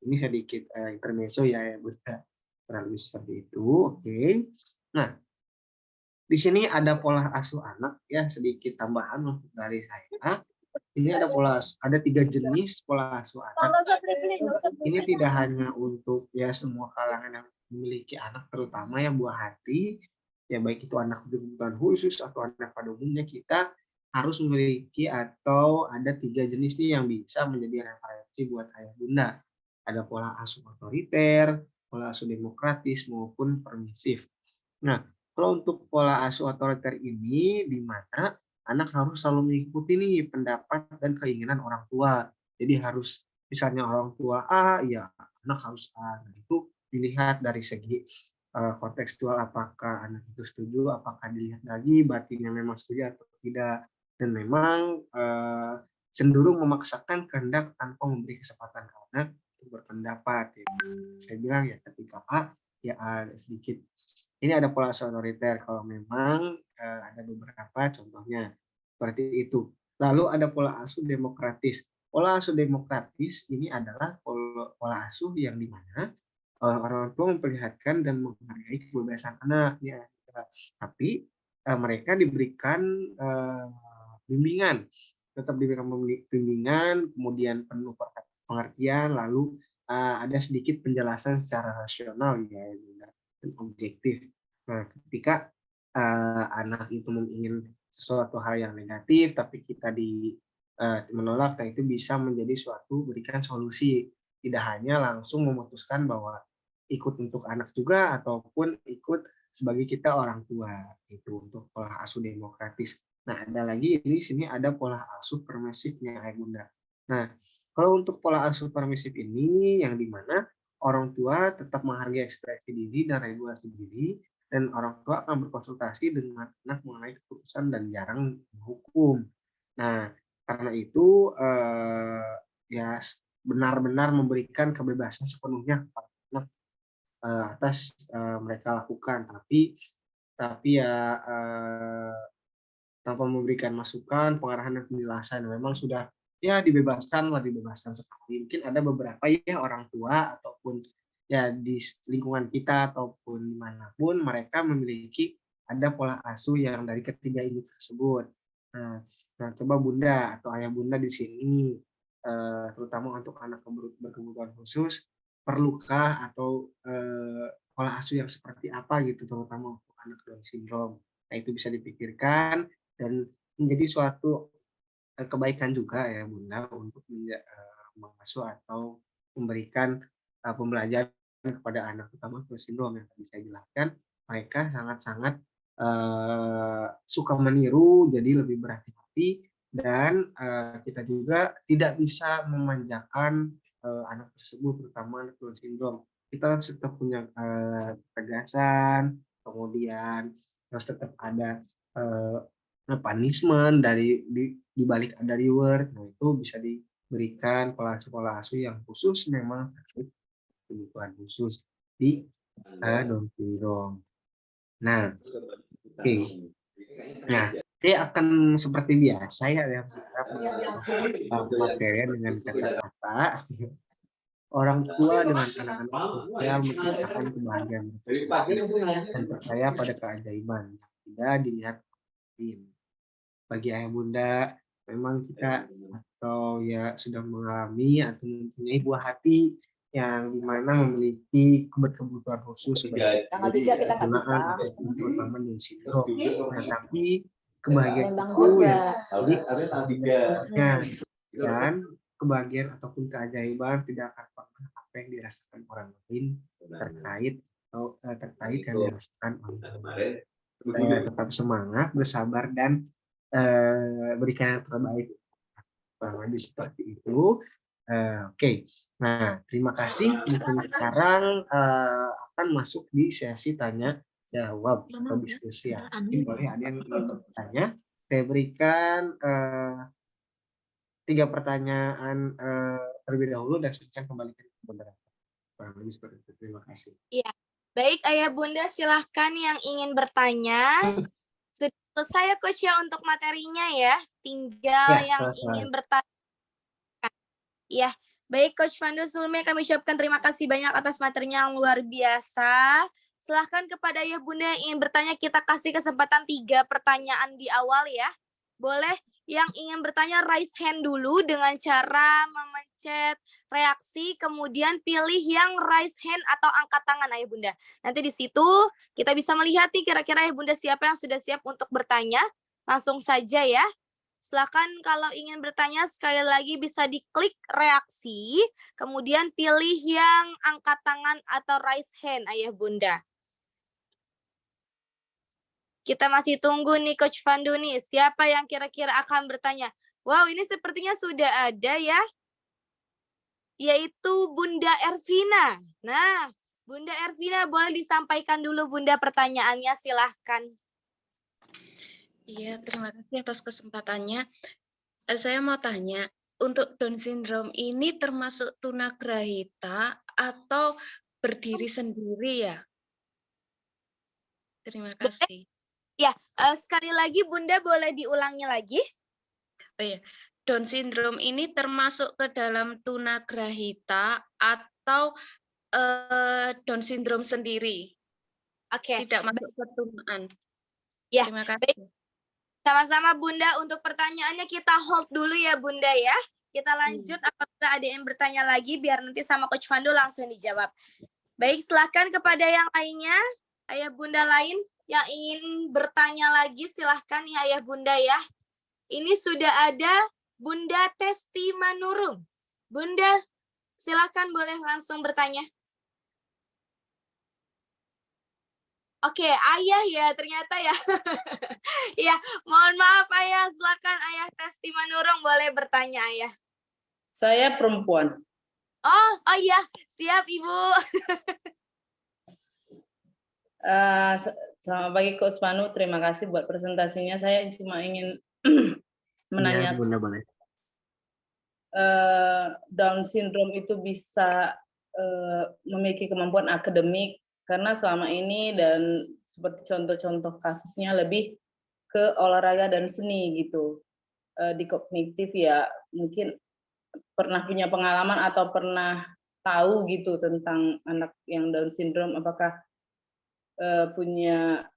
Ini sedikit intermezzo ya ayah bunda. Kurang lebih seperti itu. Oke. Nah, di sini ada pola asuh anak ya sedikit tambahan untuk dari saya. ini ada ada 3 jenis pola asuh anak. Ini tidak hanya untuk ya semua kalangan yang memiliki anak, terutama yang buah hati, ya baik itu anak berkebutuhan khusus atau anak pada umumnya, kita harus memiliki atau ada 3 jenis nih yang bisa menjadi referensi buat ayah bunda. Ada pola asuh otoriter, pola asuh demokratis maupun permisif. Nah, kalau untuk pola asuh otoriter ini di mana anak harus selalu mengikuti nih pendapat dan keinginan orang tua. Jadi harus misalnya orang tua A, ya anak harus A. Nah, itu dilihat dari segi kontekstual, apakah anak itu setuju, apakah dilihat lagi batinnya memang setuju atau tidak. Dan memang cenderung memaksakan kehendak tanpa memberi kesempatan ke anak untuk berpendapat. Ya. Saya bilang ya ketika A, ya A sedikit. Ini ada pola asuh otoriter kalau memang ada beberapa contohnya seperti itu. Lalu ada pola asuh demokratis. Pola asuh demokratis ini adalah pola asuh yang dimana orang tua memperlihatkan dan menghargai kebebasan anak, ya. Tapi mereka diberikan bimbingan, tetap diberikan bimbingan, kemudian penuh pengertian, lalu ada sedikit penjelasan secara rasional ya dan objektif. Nah, ketika anak itu ingin sesuatu hal yang negatif, tapi kita menolak, nah itu bisa menjadi suatu berikan solusi. Tidak hanya langsung memutuskan bahwa ikut untuk anak juga ataupun ikut sebagai kita orang tua. Itu untuk pola asuh demokratis. Nah, ada lagi di sini ada pola asuh permisifnya ayah bunda. Nah, kalau untuk pola asuh permisif ini yang dimana orang tua tetap menghargai ekspresi diri dan regulasi diri, dan orang tua akan berkonsultasi dengan anak mengenai keputusan dan jarang menghukum. Nah, karena itu ya benar-benar memberikan kebebasan sepenuhnya kepada anak atas mereka lakukan, tapi ya tanpa memberikan masukan, pengarahan dan penjelasan. Memang sudah ya dibebaskan sekali. Mungkin ada beberapa ya orang tua ataupun ya di lingkungan kita ataupun dimanapun mereka memiliki ada pola asuh yang dari ketiga ini tersebut. Nah, coba bunda atau ayah bunda di sini, terutama untuk anak berkebutuhan khusus, perlukah atau pola asuh yang seperti apa gitu, terutama untuk anak Down syndrome. Nah, itu bisa dipikirkan dan menjadi suatu kebaikan juga ya bunda untuk mengasuh atau memberikan pembelajaran kepada anak, utama Down syndrome yang tadi saya jelaskan. Mereka sangat-sangat suka meniru, jadi lebih berhati-hati, dan kita juga tidak bisa memanjakan anak tersebut, terutama anak Down syndrome. Kita harus tetap punya ketegasan, kemudian harus tetap ada punishment di balik ada reward. Nah, itu bisa diberikan pola asuh yang khusus memang kebutuhan khusus di Down syndrome. Nah, oke. Nah, akan seperti biasa ya materi dengan kata-kata. Orang tua dengan anak-anak sosial menciptakan kebahagiaan dan percaya pada keajaiban yang tidak dilihat. Bagi ayah bunda, memang kita atau ya sudah mengalami atau mempunyai buah hati yang dimana memiliki kebutuhan khusus sebagai penggunaan ataupun terutama Down syndrome. Nah, tapi kebahagiaan itu ya dan kebahagiaan ataupun keajaiban tidak akan pernah apa yang dirasakan orang lain terkait yang dirasakan orang lain. Tetap semangat, bersabar, dan berikan yang terbaik. Kurang lebih seperti itu. Oke. Nah, terima kasih. Mungkin sekarang akan masuk di sesi tanya jawab atau diskusi. Mungkin boleh ada yang ingin bertanya. Saya berikan 3 pertanyaan terlebih dahulu dan saya kembalikan ke moderator. Kurang lebih seperti itu. Terima kasih. Iya. Baik, ayah bunda, silahkan yang ingin bertanya. Sudah selesai ya Coach ya untuk materinya ya. Tinggal yang ingin bertanya. Ya, baik Coach Fando Sulmi, kami ucapkan terima kasih banyak atas materinya yang luar biasa. Silahkan kepada ayah bunda yang ingin bertanya, kita kasih kesempatan 3 pertanyaan di awal ya. Boleh yang ingin bertanya raise hand dulu dengan cara memencet reaksi, kemudian pilih yang raise hand atau angkat tangan Ayah Bunda. Nanti di situ kita bisa melihat nih kira-kira Ayah Bunda siapa yang sudah siap untuk bertanya. Langsung saja ya. Silakan kalau ingin bertanya sekali lagi bisa diklik reaksi, kemudian pilih yang angkat tangan atau raise hand Ayah Bunda. Kita masih tunggu nih Coach Pandu nih, siapa yang kira-kira akan bertanya? Wow, ini sepertinya sudah ada ya, yaitu Bunda Ervina. Nah, Bunda Ervina boleh disampaikan dulu Bunda pertanyaannya, silahkan. Iya, terima kasih atas kesempatannya. Saya mau tanya, untuk Down syndrome ini termasuk tunagrahita atau berdiri sendiri ya? Terima kasih. Ya, sekali lagi Bunda boleh diulangi lagi? Oh iya, Down syndrome ini termasuk ke dalam tunagrahita atau Down syndrome sendiri? Oke. Tidak masuk ke tunaan. Ya, Terima baik. kasih. Sama-sama Bunda, untuk pertanyaannya kita hold dulu ya Bunda ya. Kita lanjut apabila ada yang bertanya lagi biar nanti sama Coach Pandu langsung dijawab. Baik, silakan kepada yang lainnya, Ayah Bunda lain yang ingin bertanya lagi silahkan ya Ayah Bunda ya. Ini sudah ada Bunda Testi Manurung. Bunda, silahkan boleh langsung bertanya. Oke, Ayah ya ternyata ya. Ya, mohon maaf Ayah, silakan Ayah Testi Manurung boleh bertanya Ayah. Saya perempuan. Oh iya, siap Ibu. Selamat pagi Coach Panu, terima kasih buat presentasinya. Saya cuma ingin menanyakan, Bunda boleh. Down syndrome itu bisa memiliki kemampuan akademik, karena selama ini dan seperti contoh-contoh kasusnya lebih ke olahraga dan seni gitu. Di kognitif ya mungkin pernah punya pengalaman atau pernah tahu gitu tentang anak yang Down syndrome, apakah punya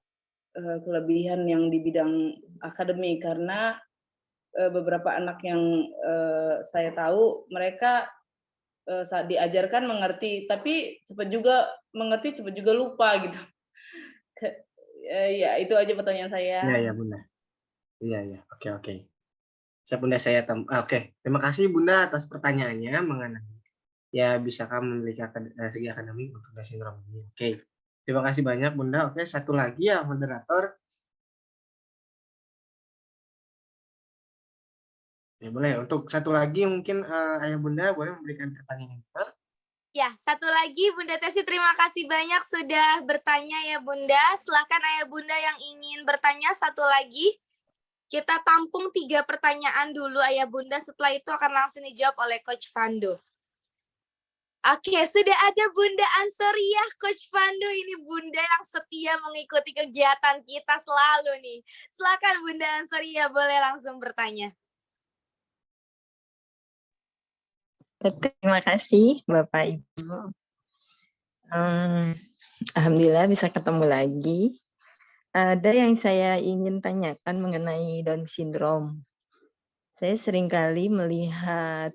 kelebihan yang di bidang akademik, karena beberapa anak yang saya tahu mereka saat diajarkan mengerti, tapi cepat juga mengerti, cepat juga lupa gitu. Ya itu aja pertanyaan saya. Iya Bunda. Iya. Oke. Siap Bunda, saya oke. Terima kasih Bunda atas pertanyaannya mengenai ya bisakah memiliki segi akademik untuk Down syndrome ini. Oke. Terima kasih banyak Bunda. Oke, satu lagi ya moderator. Ya boleh. Untuk satu lagi mungkin Ayah Bunda boleh memberikan pertanyaan. Ya, satu lagi Bunda Tesi, terima kasih banyak sudah bertanya ya Bunda. Silahkan Ayah Bunda yang ingin bertanya satu lagi. Kita tampung 3 pertanyaan dulu Ayah Bunda, setelah itu akan langsung dijawab oleh Coach Pandu. Oke, sudah ada Bunda Ansoriah, Coach Pandu. Ini Bunda yang setia mengikuti kegiatan kita selalu nih. Silakan Bunda Ansoriah, boleh langsung bertanya. Terima kasih Bapak Ibu. Alhamdulillah bisa ketemu lagi. Ada yang saya ingin tanyakan mengenai Down syndrome. Saya seringkali melihat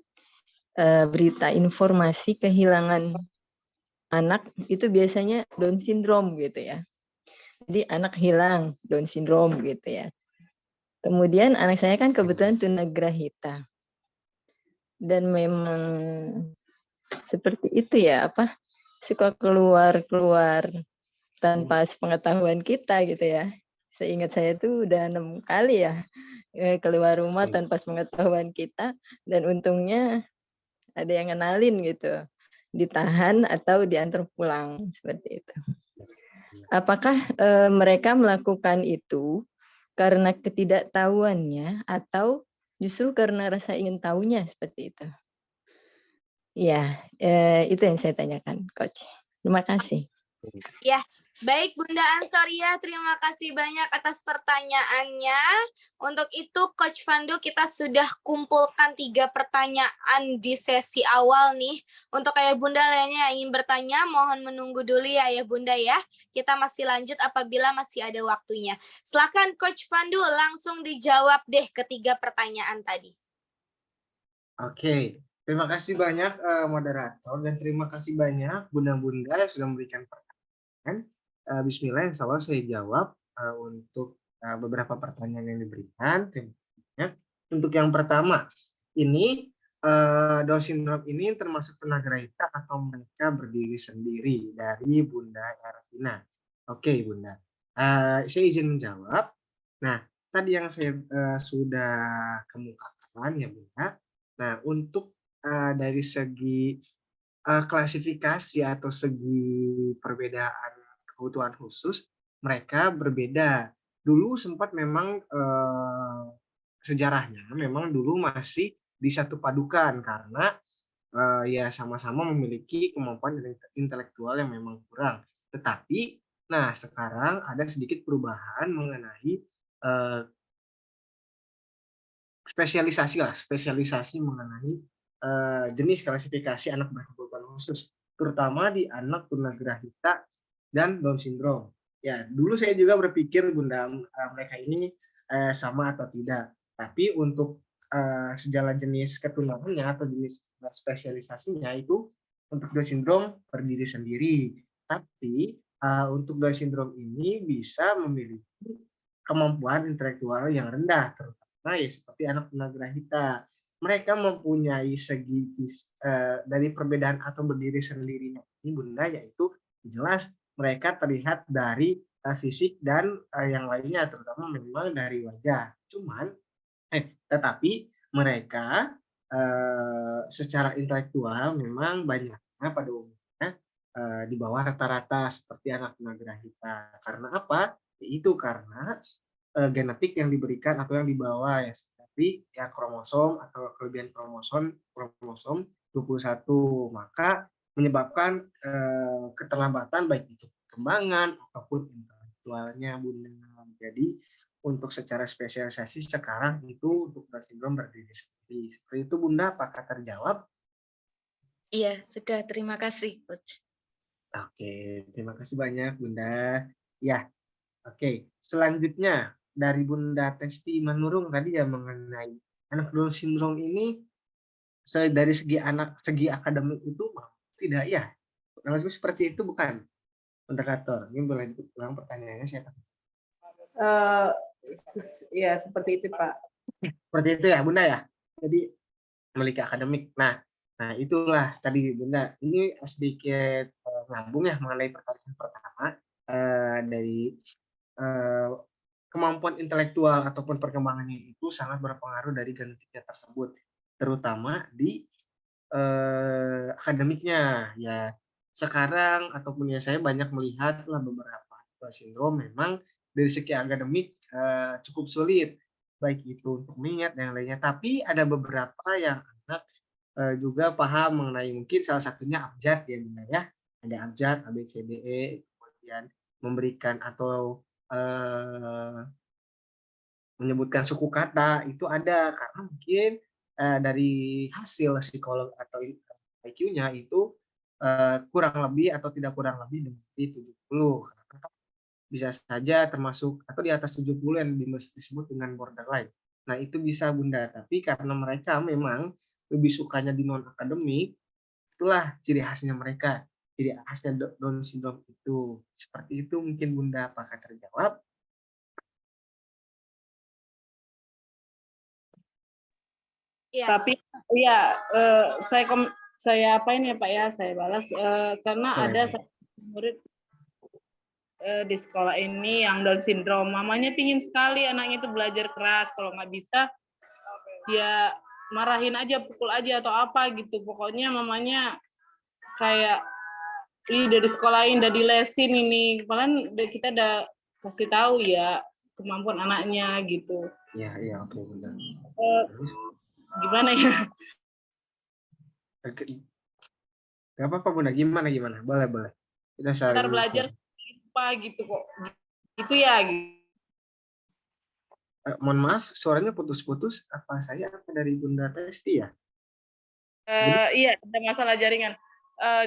berita informasi kehilangan anak itu biasanya Down syndrome gitu ya. Jadi anak hilang Down syndrome gitu ya. Kemudian anak saya kan kebetulan tunagrahita. Dan memang seperti itu ya, suka keluar tanpa sepengetahuan kita gitu ya. Seingat saya itu udah 6 kali ya keluar rumah tanpa sepengetahuan kita, dan untungnya ada yang ngenalin gitu, ditahan atau diantar pulang seperti itu. Apakah mereka melakukan itu karena ketidaktahuannya atau justru karena rasa ingin tahunya seperti itu? Ya, itu yang saya tanyakan, Coach. Terima kasih. Ya, Baik, Bunda Ansoria, terima kasih banyak atas pertanyaannya. Untuk itu, Coach Fando, kita sudah kumpulkan 3 pertanyaan di sesi awal nih. Untuk Ayah Bunda lainnya yang ingin bertanya, mohon menunggu dulu ya Ayah Bunda ya. Kita masih lanjut apabila masih ada waktunya. Silakan Coach Fando, langsung dijawab deh ketiga pertanyaan tadi. Oke, terima kasih banyak moderator dan terima kasih banyak bunda-bunda yang sudah memberikan pertanyaan. Bismillah, insya Allah saya jawab untuk beberapa pertanyaan yang diberikan. Terima kasih banyak. Untuk yang pertama, ini Down syndrome ini termasuk tunagrahita atau mereka berdiri sendiri dari Bunda Ervina. Oke, Bunda. Saya izin menjawab. Nah, tadi yang saya sudah kemukakan ya Bunda. Nah, untuk dari segi klasifikasi atau segi perbedaan kebutuhan khusus, mereka berbeda. Dulu sempat memang sejarahnya memang dulu masih disatu padukan karena ya sama-sama memiliki kemampuan intelektual yang memang kurang. Tetapi, nah sekarang ada sedikit perubahan mengenai spesialisasi mengenai jenis klasifikasi anak berkebutuhan khusus, terutama di anak tunagrahita dan Down syndrome. Ya, dulu saya juga berpikir Bunda mereka ini sama atau tidak. Tapi untuk segala jenis ketunangannya atau jenis spesialisasinya itu untuk Down syndrome berdiri sendiri. Tapi untuk Down syndrome ini bisa memiliki kemampuan intelektual yang rendah, terutama ya seperti anak tunagrahita. Mereka mempunyai segi dari perbedaan atau berdiri sendirinya ini Bunda, yaitu jelas mereka terlihat dari fisik dan yang lainnya, terutama memang dari wajah. Cuman, tetapi mereka secara intelektual memang banyaknya pada umumnya di bawah rata-rata seperti anak tunagrahita. Karena apa? Itu karena genetik yang diberikan atau yang dibawa ya seperti ya kromosom atau kelebihan kromosom 21, maka menyebabkan keterlambatan baik itu perkembangan ataupun intelektualnya Bunda. Jadi untuk secara spesialisasi sekarang itu untuk Down syndrome berdiri sendiri. Seperti itu Bunda, apakah terjawab? Iya, sudah. Terima kasih, Coach. Oke, terima kasih banyak Bunda. Ya, oke. Selanjutnya dari Bunda Testi Manurung tadi ya mengenai anak Down syndrome ini dari segi akademik itu tidak ya? Langsung seperti itu bukan? Moderator, ini boleh ulang pertanyaannya siapa? Ya, seperti itu, Pak. Seperti itu ya, Bunda ya? Jadi, memiliki akademik. Nah, itulah tadi Bunda. Ini sedikit nyambung ya mengenai pertanyaan pertama dari kemampuan intelektual ataupun perkembangannya itu sangat berpengaruh dari genetiknya tersebut, terutama di akademiknya ya. Sekarang ataupun ya saya banyak melihat lah beberapa Down syndrome memang dari segi akademik cukup sulit, baik itu untuk mengingat dan lainnya. Tapi ada beberapa yang anak juga paham mengenai mungkin salah satunya abjad ya Bunda ya. Ada abjad, A, B, C, D, E, kemudian memberikan atau menyebutkan suku kata itu ada karena mungkin dari hasil psikolog atau IQ-nya itu kurang lebih atau tidak kurang lebih dari 70. Bisa saja termasuk atau di atas 70 yang disebut dengan borderline. Nah, itu bisa Bunda, tapi karena mereka memang lebih sukanya di non akademik, itulah ciri khasnya mereka. Ciri khasnya Down syndrome itu. Seperti itu mungkin Bunda, apakah terjawab? Iya. Tapi ya saya apain ya Pak ya, saya balas karena Boleh, ada boleh. murid di sekolah ini yang Down syndrome. Mamanya pingin sekali anaknya itu belajar keras, kalau nggak bisa ya marahin aja, pukul aja atau apa gitu. Pokoknya mamanya kayak udah disekolahin, udah dilesin ini. Bahkan kita udah kasih tahu ya kemampuan anaknya gitu. Iya, oke Bunda. Gimana ya? Gak apa-apa Bunda, gimana? Boleh. Kita saling Ntar belajar lupa gitu kok. Itu ya. Gitu. Mohon maaf, suaranya putus-putus. Apa saya apa dari Bunda Testi ya? Iya, ada masalah jaringan.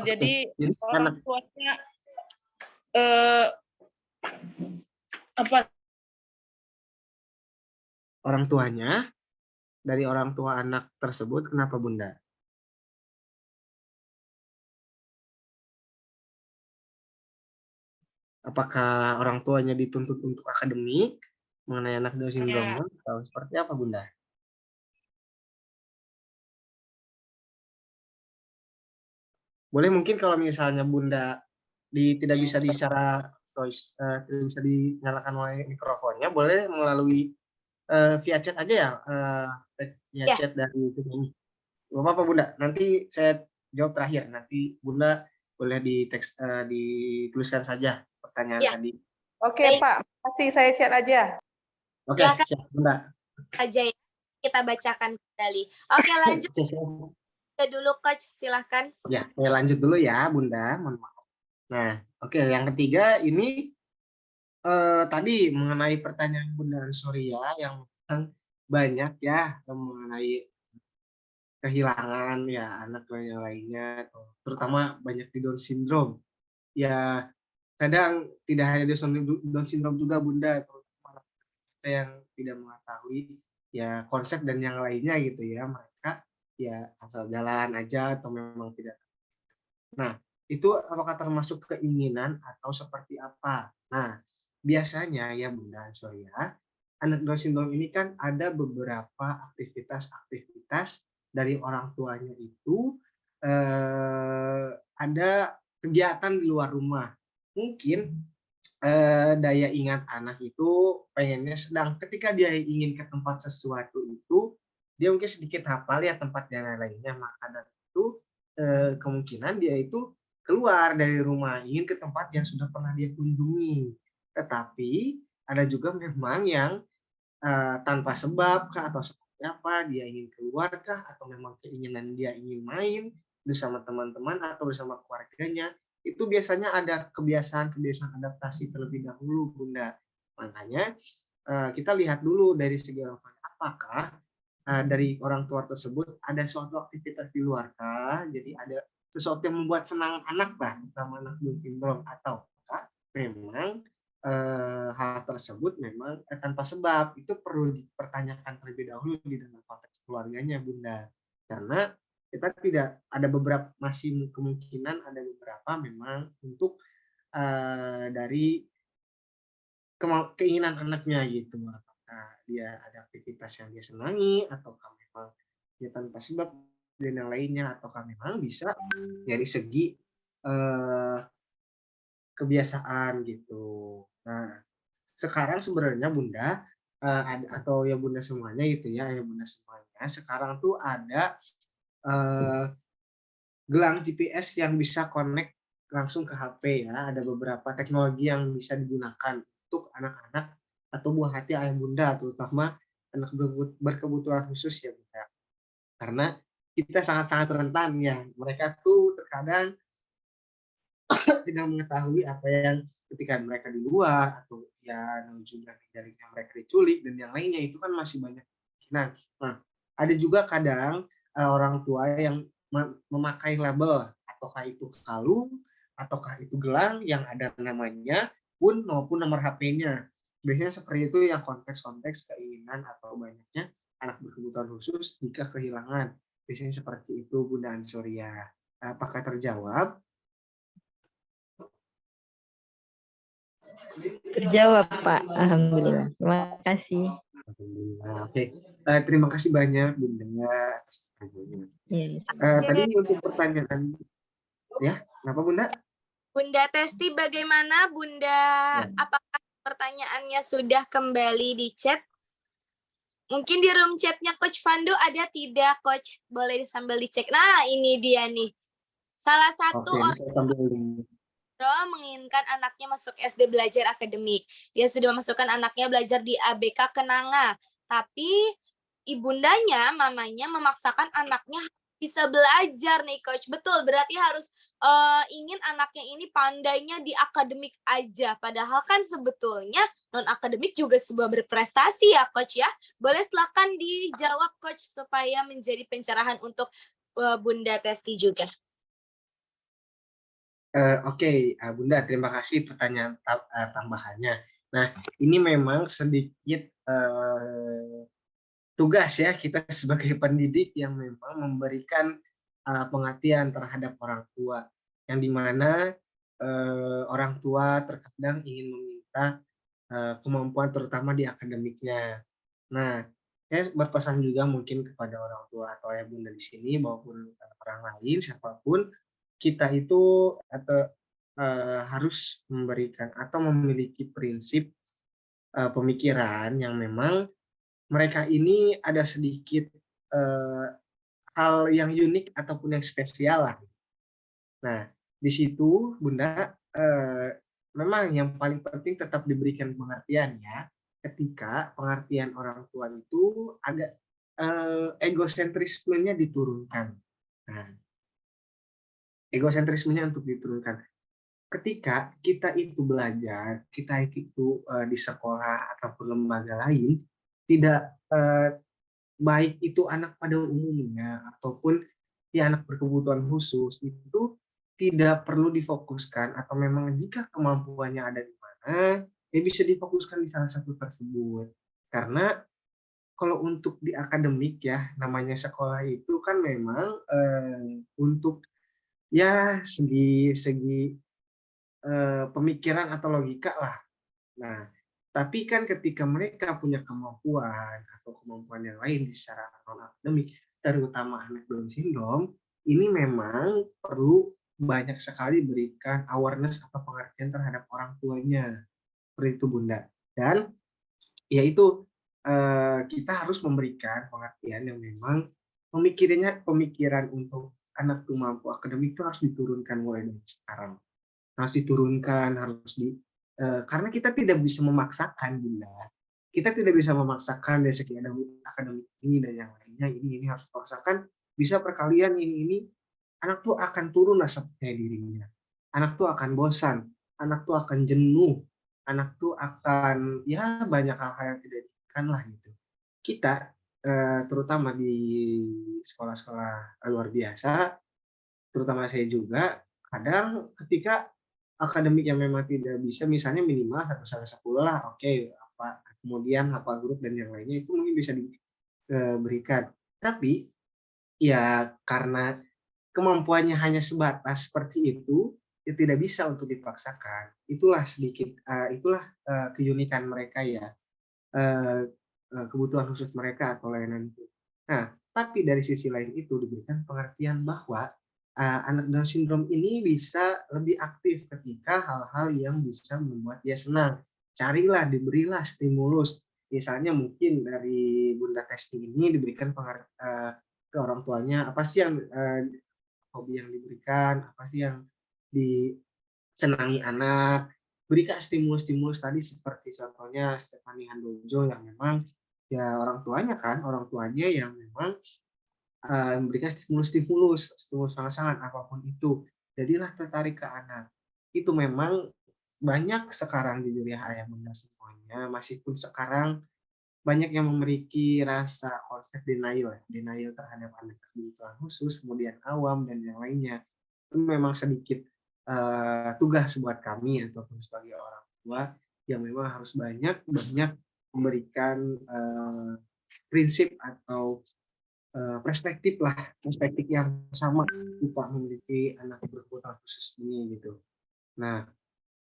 Jadi orang anak tuanya apa? Orang tuanya dari orang tua anak tersebut kenapa Bunda? Apakah orang tuanya dituntut untuk akademik mengenai anak Down syndrome atau seperti apa Bunda? Boleh mungkin kalau misalnya Bunda tidak bisa secara voice, tidak bisa dinyalakan mikrofonnya, boleh melalui via chat aja ya, via chat dari ini. Gak apa-apa Bunda, nanti saya jawab terakhir. Nanti Bunda boleh dituliskan saja pertanyaan tadi. Oke Pak, makasih, saya chat aja. Oke, siap Bunda. Aja ya, kita bacakan kembali. Oke, lanjut dulu Coach, silahkan. Ya, saya lanjut dulu ya Bunda, mohon maaf. Nah, oke, yang ketiga ini tadi mengenai pertanyaan Bunda Ansoria yang banyak ya mengenai kehilangan ya anak dan yang lainnya, terutama banyak di Down syndrome. Ya, kadang tidak hanya Down syndrome juga Bunda, terutama kita yang tidak mengetahui ya konsep dan yang lainnya gitu ya, mereka ya asal jalan aja atau memang tidak. Nah, itu apakah termasuk keinginan atau seperti apa? Nah, biasanya ya Bunda Ansoria, anak Down syndrome ini kan ada beberapa aktivitas dari orang tuanya itu ada kegiatan di luar rumah. Mungkin daya ingat anak itu pengennya ketika dia ingin ke tempat sesuatu itu, dia mungkin sedikit hafal ya tempat dan lainnya, maka dari itu kemungkinan dia itu keluar dari rumah, ingin ke tempat yang sudah pernah dia kunjungi. Tetapi ada juga memang yang tanpa sebab kah atau seperti apa, dia ingin keluar kah atau memang keinginan dia ingin main bersama teman-teman atau bersama keluarganya, itu biasanya ada kebiasaan adaptasi terlebih dahulu Bunda. Makanya kita lihat dulu dari segi orang tua, apakah dari orang tua tersebut ada suatu aktivitas di luar kah, jadi ada sesuatu yang membuat senang anak lah, terutama anak Down syndrome, ataukah memang hal tersebut memang tanpa sebab. Itu perlu dipertanyakan terlebih dahulu di dalam konteks keluarganya Bunda, karena kita tidak ada beberapa, masih kemungkinan ada beberapa memang untuk dari keinginan anaknya gitu, apakah dia ada aktivitas yang dia senangi ataukah memang dia tanpa sebab dan yang lainnya, ataukah memang bisa dari segi kebiasaan gitu. Nah, sekarang sebenarnya Bunda atau ya Bunda semuanya gitu ya Bunda semuanya, sekarang tuh ada gelang GPS yang bisa connect langsung ke HP ya. Ada beberapa teknologi yang bisa digunakan untuk anak-anak atau buah hati ayah Bunda, terutama anak berkebutuhan khusus ya Bunda. Karena kita sangat-sangat rentan ya. Mereka tuh terkadang tidak mengetahui apa yang ketika mereka di luar atau ya jaringnya mereka diculik dan yang lainnya, itu kan masih banyak kemungkinan. Nah, ada juga kadang orang tua yang memakai label, ataukah itu kalung, ataukah itu gelang yang ada namanya pun maupun nomor HP-nya. Biasanya seperti itu yang konteks-konteks keinginan atau banyaknya anak berkebutuhan khusus jika kehilangan. Biasanya seperti itu Bunda Ansoria. Apakah terjawab? Terjawab Pak, alhamdulillah. Terima kasih. Oke, terima kasih banyak Bunda atas pertanyaannya. Tadi untuk pertanyaan, ya, kenapa Bunda? Bunda Testi, bagaimana Bunda? Apakah pertanyaannya sudah kembali di chat? Mungkin di room chatnya Coach Fando ada tidak, Coach? Boleh sambil dicek. Nah, ini dia nih. Salah satu orang menginginkan anaknya masuk SD belajar akademik. Dia sudah memasukkan anaknya belajar di ABK Kenanga. Tapi ibundanya, mamanya memaksakan anaknya bisa belajar nih Coach. Betul, berarti harus ingin anaknya ini pandainya di akademik aja. Padahal kan sebetulnya non-akademik juga sebuah berprestasi ya Coach ya. Boleh silakan dijawab Coach supaya menjadi pencerahan untuk Bunda Testi juga. Oke, Bunda, terima kasih pertanyaan tambahannya. Nah, ini memang sedikit tugas ya kita sebagai pendidik yang memang memberikan pengertian terhadap orang tua, yang dimana orang tua terkadang ingin meminta kemampuan terutama di akademiknya. Nah, saya berpesan juga mungkin kepada orang tua atau ayah bunda di sini maupun orang lain siapapun, kita itu harus memberikan atau memiliki prinsip pemikiran yang memang mereka ini ada sedikit hal yang unik ataupun yang spesial lah. Nah, di situ Bunda memang yang paling penting tetap diberikan pengertian ya. Ketika pengertian orang tua itu agak egosentrismenya diturunkan. Nah, egosentrismenya untuk diturunkan. Ketika kita itu belajar, kita itu di sekolah ataupun lembaga lain, tidak baik itu anak pada umumnya ataupun ya anak berkebutuhan khusus itu tidak perlu difokuskan, atau memang jika kemampuannya ada di mana ya bisa difokuskan di salah satu tersebut. Karena kalau untuk di akademik ya namanya sekolah itu kan memang untuk ya segi pemikiran atau logika lah. Nah, tapi kan ketika mereka punya kemampuan atau kemampuan yang lain di secara non-akademik, terutama anak Down syndrome, ini memang perlu banyak sekali berikan awareness atau pengertian terhadap orang tuanya. Seperti itu Bunda. Dan yaitu kita harus memberikan pengertian yang memang pemikiran untuk anak tuh mampu akademik itu harus diturunkan mulai dari sekarang. Harus diturunkan, karena kita tidak bisa memaksakan Bunda. Kita tidak bisa memaksakan dari segi akademik ini dan yang lainnya, ini harus dipaksakan, bisa perkalian ini, anak tuh akan turun rasa percaya dirinya. Anak tuh akan bosan, anak tuh akan jenuh, anak tuh akan ya banyak hal-hal yang tidak diinginkan lah gitu. Kita terutama di sekolah-sekolah luar biasa, terutama saya juga, kadang ketika akademik yang memang tidak bisa, misalnya minimal 1/10 lah, oke, kemudian hafal huruf dan yang lainnya itu mungkin bisa diberikan. Tapi ya karena kemampuannya hanya sebatas seperti itu, ya tidak bisa untuk dipaksakan. Itulah keunikan mereka ya, kebutuhan khusus mereka atau layanan itu. Nah, tapi dari sisi lain itu diberikan pengertian bahwa anak Down syndrome ini bisa lebih aktif ketika hal-hal yang bisa membuat dia senang. Carilah, diberilah stimulus. Misalnya mungkin dari Bunda Testi ini diberikan ke orang tuanya, apa sih yang hobi yang diberikan, apa sih yang disenangi anak. Berikan stimulus-stimulus tadi seperti contohnya Stephanie Handojo yang memang ya orang tuanya yang memang memberikan stimulus sangat-sangat apapun itu. Jadilah tertarik ke anak. Itu memang banyak sekarang jujur ya ayah bunda semuanya, meskipun sekarang banyak yang memiliki rasa konsep denial terhadap anak kebutuhan khusus, kemudian awam dan yang lainnya. Itu memang sedikit tugas buat kami ataupun sebagai orang tua yang memang harus banyak memberikan prinsip atau perspektif yang sama kita memiliki anak berkebutuhan khusus ini gitu. Nah,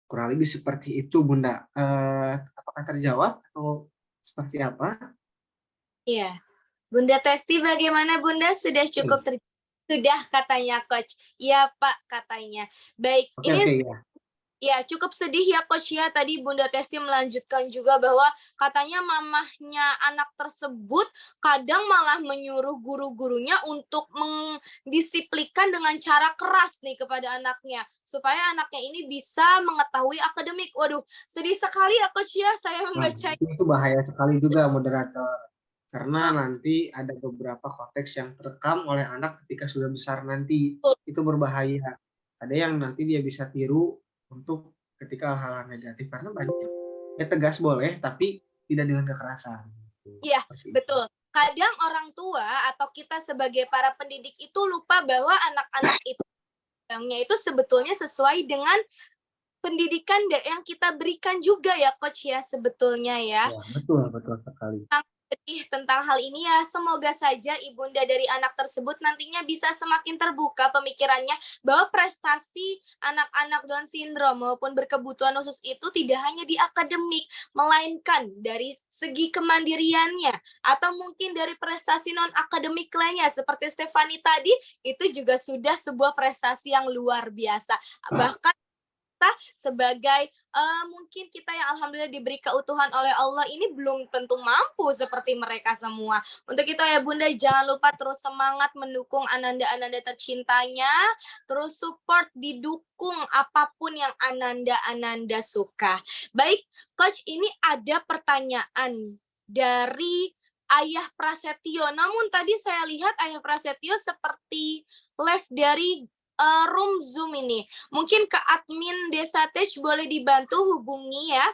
kurang lebih seperti itu Bunda. Apakah terjawab atau seperti apa? Iya. Bunda Testi bagaimana Bunda? Sudah cukup sudah katanya Coach. Iya Pak katanya. Baik, Oke, ya. Ya, cukup sedih ya Coach ya. Tadi Bunda Testi melanjutkan juga bahwa katanya mamahnya anak tersebut kadang malah menyuruh guru-gurunya untuk mendisiplinkan dengan cara keras nih kepada anaknya. Supaya anaknya ini bisa mengetahui akademik. Waduh, sedih sekali ya Coach ya saya membaca. Itu bahaya sekali juga moderator. Karena nanti ada beberapa konteks yang terekam oleh anak ketika sudah besar nanti. Itu berbahaya. Ada yang nanti dia bisa tiru untuk ketika hal-hal negatif. Karena banyak ya tegas boleh, tapi tidak dengan kekerasan. Iya, Seperti itu. betul. Kadang orang tua atau kita sebagai para pendidik itu lupa bahwa anak-anak itu itu sebetulnya sesuai dengan pendidikan yang kita berikan juga ya Coach ya sebetulnya ya. Ya, betul sekali. Tentang hal ini ya, semoga saja ibunda dari anak tersebut nantinya bisa semakin terbuka pemikirannya bahwa prestasi anak-anak Down syndrome maupun berkebutuhan khusus itu tidak hanya di akademik, melainkan dari segi kemandiriannya atau mungkin dari prestasi non akademik lainnya seperti Stefani tadi, itu juga sudah sebuah prestasi yang luar biasa. Bahkan kita sebagai mungkin kita yang alhamdulillah diberi keutuhan oleh Allah ini belum tentu mampu seperti mereka semua. Untuk itu ya Bunda jangan lupa terus semangat mendukung ananda-ananda tercintanya, terus support, didukung apapun yang ananda-ananda suka. Baik, Coach, ini ada pertanyaan dari Ayah Prasetyo. Namun tadi saya lihat Ayah Prasetyo seperti live dari room Zoom ini. Mungkin ke admin Desa Tech boleh dibantu hubungi ya.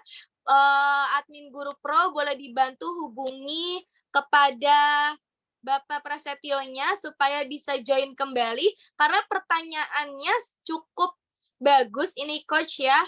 Admin Guru Pro boleh dibantu hubungi kepada Bapak Prasetyonya supaya bisa join kembali. Karena pertanyaannya cukup bagus ini Coach ya.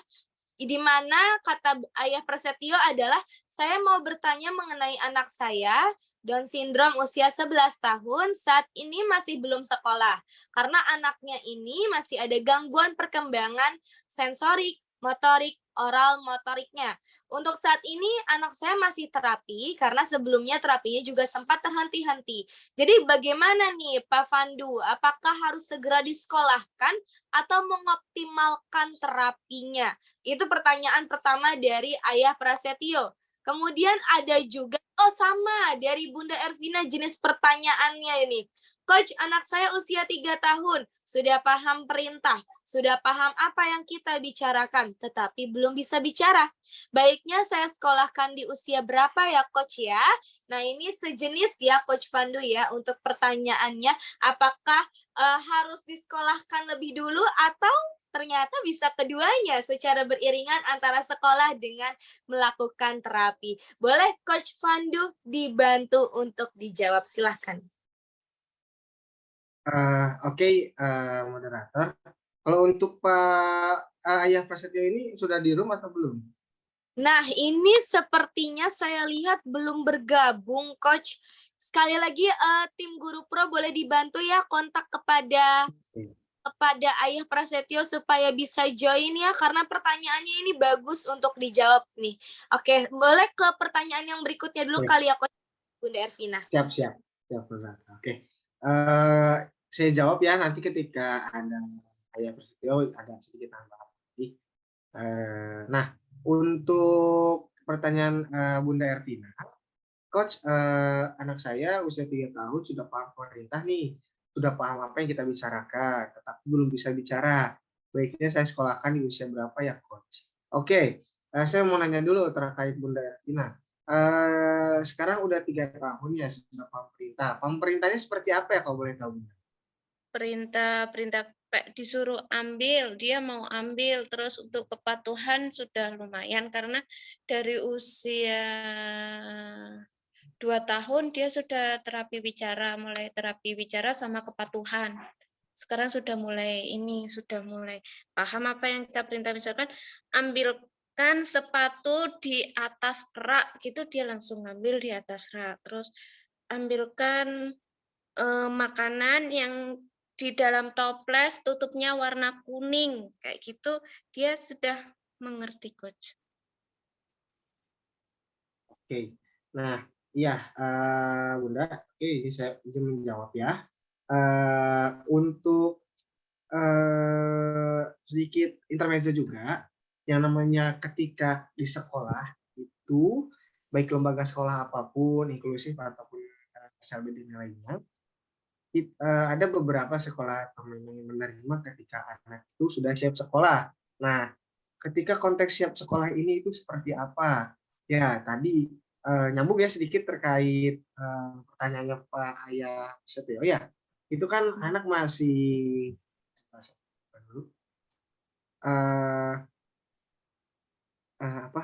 Di mana kata Ayah Prasetyo adalah, saya mau bertanya mengenai anak saya, Down syndrome usia 11 tahun, saat ini masih belum sekolah. Karena anaknya ini masih ada gangguan perkembangan sensorik, motorik, oral motoriknya. Untuk saat ini anak saya masih terapi, karena sebelumnya terapinya juga sempat terhenti-henti. Jadi bagaimana nih Pak Fandu, apakah harus segera disekolahkan atau mengoptimalkan terapinya? Itu pertanyaan pertama dari Ayah Prasetyo. Kemudian ada juga, sama dari Bunda Ervina jenis pertanyaannya ini. Coach, anak saya usia 3 tahun, sudah paham perintah, sudah paham apa yang kita bicarakan, tetapi belum bisa bicara. Baiknya saya sekolahkan di usia berapa ya Coach ya? Nah ini sejenis ya Coach Pandu ya untuk pertanyaannya, apakah harus disekolahkan lebih dulu atau ternyata bisa keduanya secara beriringan antara sekolah dengan melakukan terapi. Boleh Coach Pandu dibantu untuk dijawab, silahkan. Oke, moderator. Kalau untuk Pak Ayah Prasetyo ini sudah di room atau belum? Nah, ini sepertinya saya lihat belum bergabung, Coach. Sekali lagi, tim Guru Pro boleh dibantu ya kontak kepada Ayah Prasetyo supaya bisa join ya, karena pertanyaannya ini bagus untuk dijawab nih. Oke, boleh ke pertanyaan yang berikutnya dulu kali ya, Coach Bunda Ervina. Siap, moderator. Oke. Saya jawab ya nanti ketika ada Ayah Prasetyo ada sedikit tambahan lagi. Nah, untuk pertanyaan Bunda Ervina, Coach, anak saya usia 3 tahun sudah paham pemerintah nih, sudah paham apa yang kita bicarakan, tetapi belum bisa bicara. Baiknya saya sekolahkan di usia berapa ya, Coach? Oke, saya mau nanya dulu terkait Bunda Ervina. Sekarang udah 3 tahun ya sudah paham perintah. Paham perintahnya seperti apa ya kalau boleh tahu, Bunda? Perintah kayak disuruh ambil, dia mau ambil. Terus untuk kepatuhan sudah lumayan karena dari usia 2 tahun dia sudah terapi bicara, mulai terapi bicara sama kepatuhan. Sekarang sudah mulai paham apa yang kita perintah, misalkan ambilkan sepatu di atas rak gitu, dia langsung ngambil di atas rak. Terus ambilkan makanan yang di dalam toples tutupnya warna kuning kayak gitu, dia sudah mengerti, Coach. Oke, nah iya Bunda, oke ini saya izin menjawab ya. Untuk sedikit intermezzo juga, yang namanya ketika di sekolah itu baik lembaga sekolah apapun, inklusif ataupun SLB lainnya, ada beberapa sekolah yang menerima ketika anak itu sudah siap sekolah. Nah, ketika konteks siap sekolah ini itu seperti apa? Ya, tadi nyambung ya sedikit terkait pertanyaannya Pak Ayah Setio ya. Itu kan anak masih apa?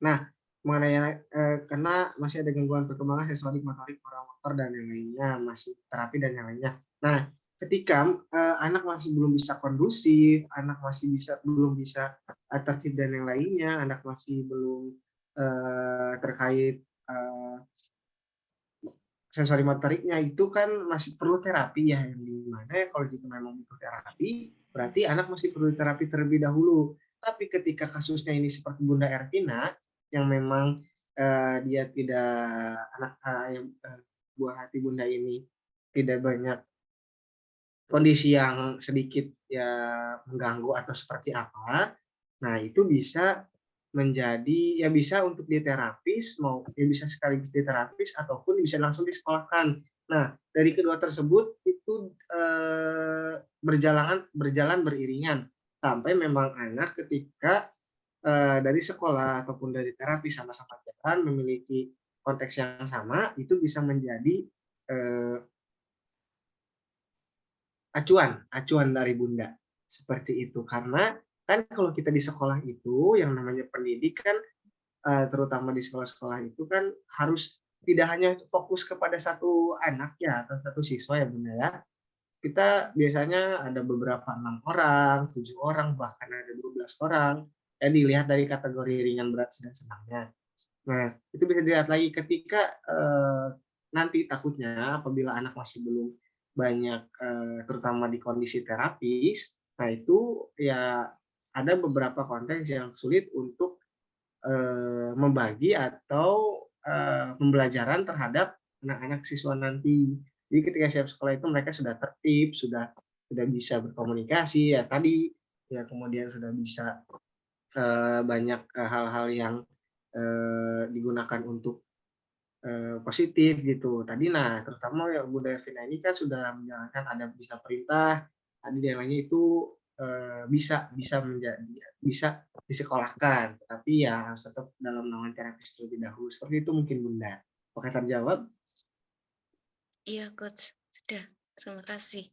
Nah, mengenai karena masih ada gangguan perkembangan sensorik, motorik, motor dan yang lainnya, masih terapi dan yang lainnya. Nah, ketika anak masih belum bisa kondusif, anak masih belum bisa tertib dan yang lainnya, anak masih belum terkait sensori motoriknya itu kan masih perlu terapi ya, yang dimana ya kalau jika memang butuh terapi berarti anak masih perlu terapi terlebih dahulu. Tapi ketika kasusnya ini seperti Bunda Ervina yang memang dia tidak buah hati Bunda ini tidak banyak kondisi yang sedikit ya mengganggu atau seperti apa, nah itu bisa menjadi ya bisa untuk diterapis mau ya bisa sekaligus diterapis ataupun bisa langsung disekolahkan. Nah, dari kedua tersebut itu berjalan beriringan sampai memang anak ketika dari sekolah ataupun dari terapi sama-sama jalan memiliki konteks yang sama itu bisa menjadi acuan dari Bunda seperti itu. Karena kan kalau kita di sekolah itu yang namanya pendidikan terutama di sekolah-sekolah itu kan harus tidak hanya fokus kepada satu anak ya atau satu siswa ya Bunda ya. Kita biasanya ada beberapa 6 orang, 7 orang, bahkan ada 12 orang. Ya dilihat dari kategori ringan, berat, sedang, sedangnya. Nah, itu bisa dilihat lagi ketika nanti takutnya apabila anak masih belum banyak terutama di kondisi terapis, nah itu ya ada beberapa konteks yang sulit untuk membagi atau pembelajaran terhadap anak-anak siswa nanti. Jadi ketika siap sekolah itu mereka sudah tertib, sudah bisa berkomunikasi ya tadi ya kemudian sudah bisa banyak hal-hal yang digunakan untuk positif gitu. Tadi nah terutama ya Bunda Ervina ini kan sudah menjalankan ada bisa perintah, tadi yang lainnya itu bisa disekolahkan, tapi ya harus tetap dalam naungan terapis terlebih dahulu. Seperti itu mungkin Bunda. Apakah terjawab? Iya, Coach. Sudah. Terima kasih.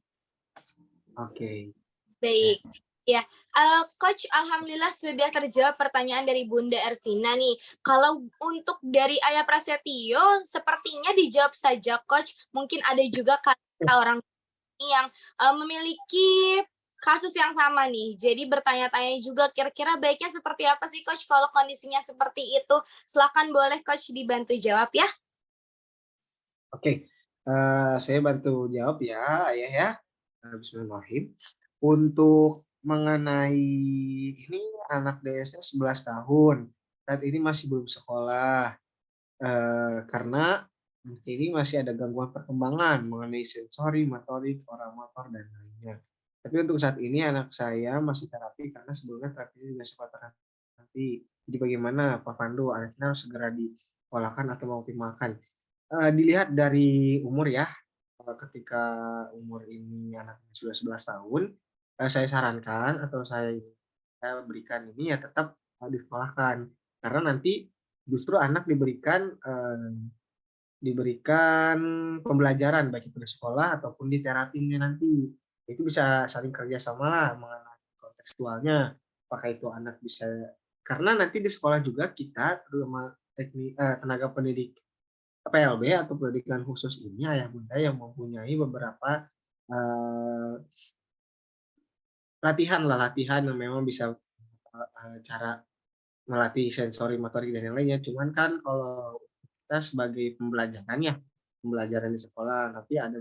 Oke. Baik. Ya, Coach, alhamdulillah sudah terjawab pertanyaan dari Bunda Ervina nih. Kalau untuk dari Ayah Prasetyo, sepertinya dijawab saja, Coach. Mungkin ada juga orang yang memiliki kasus yang sama nih. Jadi bertanya-tanya juga kira-kira baiknya seperti apa sih, Coach, kalau kondisinya seperti itu. Silakan boleh, Coach, dibantu jawab ya. Oke. Saya bantu jawab ya, Ayah ya. Bismillahirrahmanirrahim. Untuk mengenai ini anak DS-nya 11 tahun, saat ini masih belum sekolah karena ini masih ada gangguan perkembangan mengenai sensori, motorik, oral motor dan lainnya. Tapi untuk saat ini anak saya masih terapi karena sebelumnya terapinya juga sempat terhenti. Jadi bagaimana Pak Pandu, anaknya harus segera disekolahkan atau mengoptimalkan? Dilihat dari umur ya, ketika umur ini anaknya sudah 11 tahun, saya sarankan atau saya berikan ini ya tetap disekolahkan. Karena nanti justru anak diberikan pembelajaran baik itu di sekolah ataupun di terapinya nanti. Itu bisa saling kerjasama lah mengenai kontekstualnya. Apakah itu anak bisa, karena nanti di sekolah juga kita terutama tenaga pendidik PLB atau pendidikan khusus ini Ayah Bunda yang mempunyai beberapa latihan yang memang bisa cara melatih sensori motorik dan yang lainnya. Cuman kan kalau kita sebagai pembelajaran di sekolah, tapi ada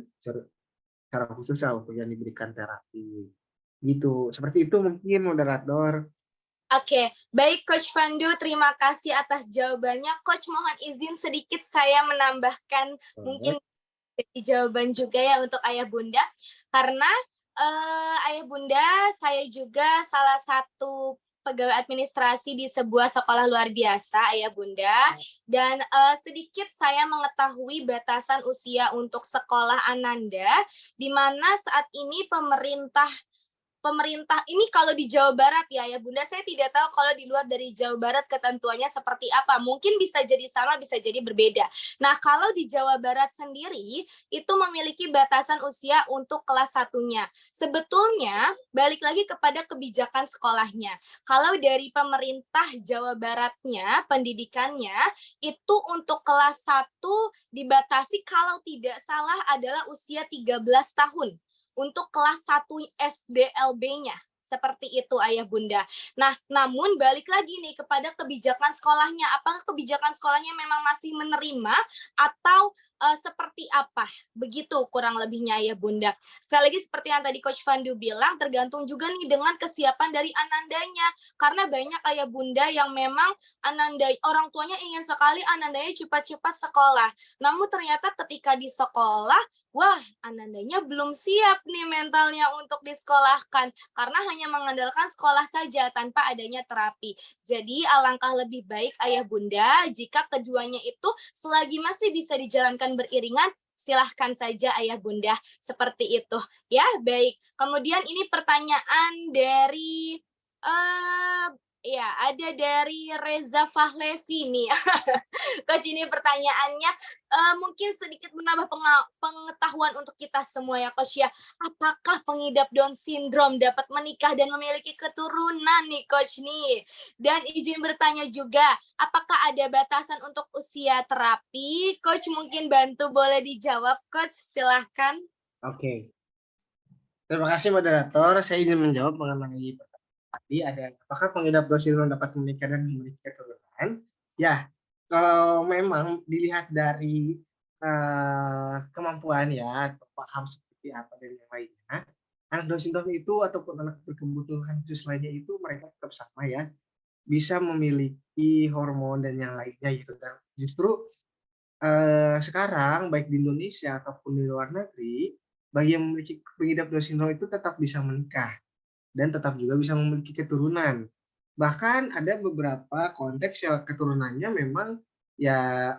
cara khusus ya untuk yang diberikan terapi. Gitu. Seperti itu mungkin moderator. Oke, baik Coach Pandu, terima kasih atas jawabannya. Coach mohon izin sedikit saya menambahkan mungkin jadi jawaban juga ya untuk Ayah Bunda. Karena Ayah Bunda, saya juga salah satu pegawai administrasi di sebuah sekolah luar biasa, Ayah Bunda. Dan sedikit saya mengetahui batasan usia untuk sekolah Ananda, di mana saat ini pemerintah pemerintah ini kalau di Jawa Barat ya Bunda, saya tidak tahu kalau di luar dari Jawa Barat ketentuannya seperti apa. Mungkin bisa jadi sama, bisa jadi berbeda. Nah, kalau di Jawa Barat sendiri itu memiliki batasan usia untuk kelas 1-nya. Sebetulnya balik lagi kepada kebijakan sekolahnya. Kalau dari pemerintah Jawa Baratnya, pendidikannya itu untuk kelas 1 dibatasi kalau tidak salah adalah usia 13 tahun. Untuk kelas 1 SDLB-nya. Seperti itu Ayah Bunda. Nah, namun balik lagi nih kepada kebijakan sekolahnya. Apakah kebijakan sekolahnya memang masih menerima atau seperti apa? Begitu kurang lebihnya Ayah Bunda. Sekali lagi seperti yang tadi Coach Fandu bilang, tergantung juga nih dengan kesiapan dari anandanya. Karena banyak Ayah Bunda yang memang orang tuanya ingin sekali anandanya cepat-cepat sekolah. Namun ternyata ketika di sekolah, wah, anandanya belum siap nih mentalnya untuk disekolahkan karena hanya mengandalkan sekolah saja tanpa adanya terapi. Jadi alangkah lebih baik Ayah Bunda jika keduanya itu selagi masih bisa dijalankan beriringan, silahkan saja Ayah Bunda seperti itu. Ya, baik. Kemudian ini pertanyaan dari ya, ada dari Reza Fahlevi nih. Ke sini pertanyaannya mungkin sedikit menambah pengetahuan untuk kita semua ya Coach ya. Apakah pengidap Down syndrome dapat menikah dan memiliki keturunan nih Coach nih? Dan izin bertanya juga, apakah ada batasan untuk usia terapi? Coach mungkin bantu boleh dijawab Coach, silahkan. Oke. Terima kasih moderator. Saya izin menjawab mengenai tadi ada apakah pengidap Down syndrome dapat menikah dan memiliki keturunan? Ya, kalau memang dilihat dari kemampuan ya, atau paham seperti apa dan yang lainnya, anak Down syndrome itu ataupun anak berkebutuhan khusus lainnya itu mereka tetap sama ya, bisa memiliki hormon dan yang lainnya gitu. Dan justru sekarang baik di Indonesia ataupun di luar negeri, bagi yang memiliki pengidap Down syndrome itu tetap bisa menikah dan tetap juga bisa memiliki keturunan. Bahkan ada beberapa konteks yang keturunannya memang ya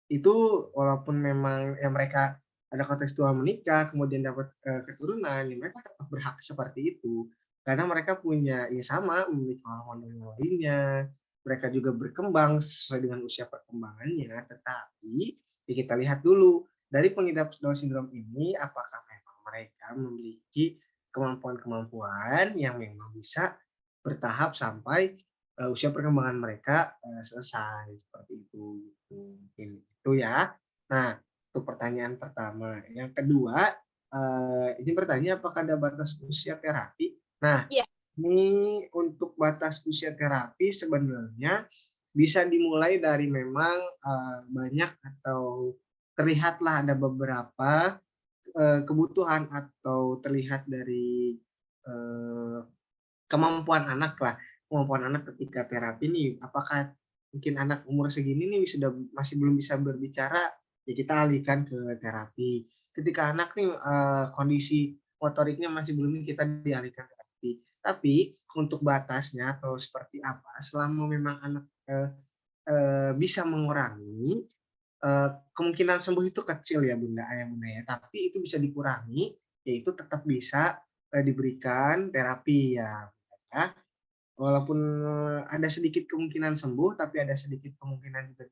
itu walaupun memang ya mereka ada kontekstual menikah kemudian dapat keturunan, ya mereka tetap berhak seperti itu. Karena mereka punya ya sama memiliki hormon yang lainnya, mereka juga berkembang sesuai dengan usia perkembangannya, tetapi ya kita lihat dulu dari pengidap Down syndrome ini apakah memang mereka memiliki kemampuan-kemampuan yang memang bisa bertahap sampai usia perkembangan mereka selesai seperti itu. Mungkin itu ya. Nah, itu pertanyaan pertama. Yang kedua, ini bertanya apakah ada batas usia terapi? Nah, ini untuk batas usia terapi sebenarnya bisa dimulai dari memang banyak atau terlihatlah ada beberapa kebutuhan atau terlihat dari kemampuan anak lah, kemampuan anak ketika terapi nih, apakah mungkin anak umur segini nih sudah masih belum bisa berbicara, ya kita alihkan ke terapi. Ketika anak nih kondisi motoriknya masih belum, kita dialihkan ke terapi. Tapi untuk batasnya atau seperti apa, selama memang anak bisa mengurangi, kemungkinan sembuh itu kecil ya Ayah Bunda ya, tapi itu bisa dikurangi, yaitu tetap bisa diberikan terapi ya. Walaupun ada sedikit kemungkinan sembuh, tapi ada sedikit kemungkinan juga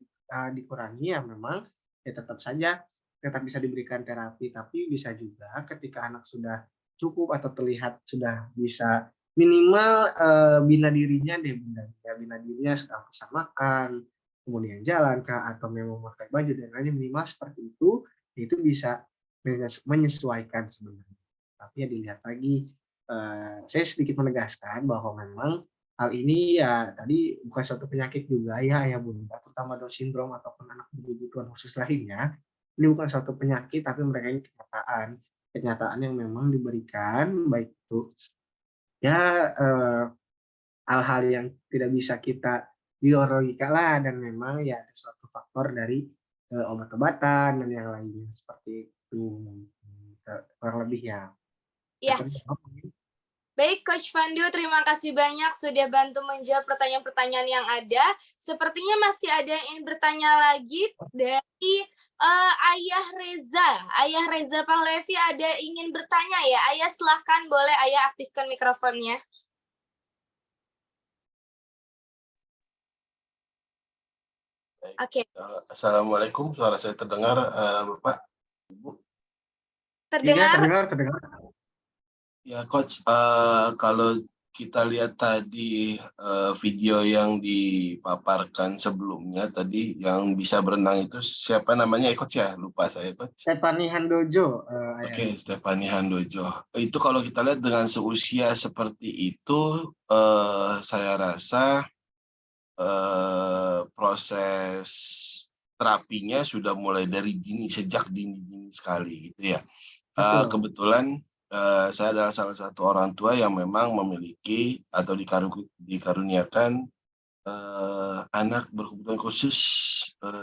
dikurangi ya memang ya tetap saja tetap bisa diberikan terapi. Tapi bisa juga ketika anak sudah cukup atau terlihat sudah bisa minimal bina dirinya deh Bunda, ya bina dirinya sudah bisa makan, kemudian jalan atau memang memakai baju dan lainnya, minimal seperti itu bisa menyesuaikan sebenarnya. Tapi ya dilihat lagi, saya sedikit menegaskan bahwa memang hal ini ya tadi bukan suatu penyakit juga ya Bunda, terutama Down syndrome ataupun anak berkebutuhan khusus lainnya. Ini bukan suatu penyakit, tapi mereka ini kenyataan yang memang diberikan, baik itu ya hal-hal yang tidak bisa kita biologika lah, dan memang ya ada suatu faktor dari obat-obatan dan yang lainnya seperti itu kurang lebih ya. Iya. Baik, Coach Pandu, terima kasih banyak sudah bantu menjawab pertanyaan-pertanyaan yang ada. Sepertinya masih ada yang ingin bertanya lagi dari Ayah Reza. Ayah Reza Pahlevi ada ingin bertanya ya? Ayah silahkan, boleh Ayah aktifkan mikrofonnya. Oke, Assalamualaikum, suara saya terdengar, Bapak, Ibu? Iya, terdengar? terdengar. Ya, Coach, kalau kita lihat tadi video yang dipaparkan sebelumnya tadi, yang bisa berenang itu siapa namanya ya, Coach ya? Lupa saya, Coach. Stephanie Handojo. Oke, Stephanie Handojo. Itu kalau kita lihat dengan seusia seperti itu, saya rasa proses terapinya sudah mulai dari dini, sejak dini sekali gitu ya. Betul. Kebetulan saya adalah salah satu orang tua yang memang memiliki atau dikaruniakan anak berkebutuhan khusus,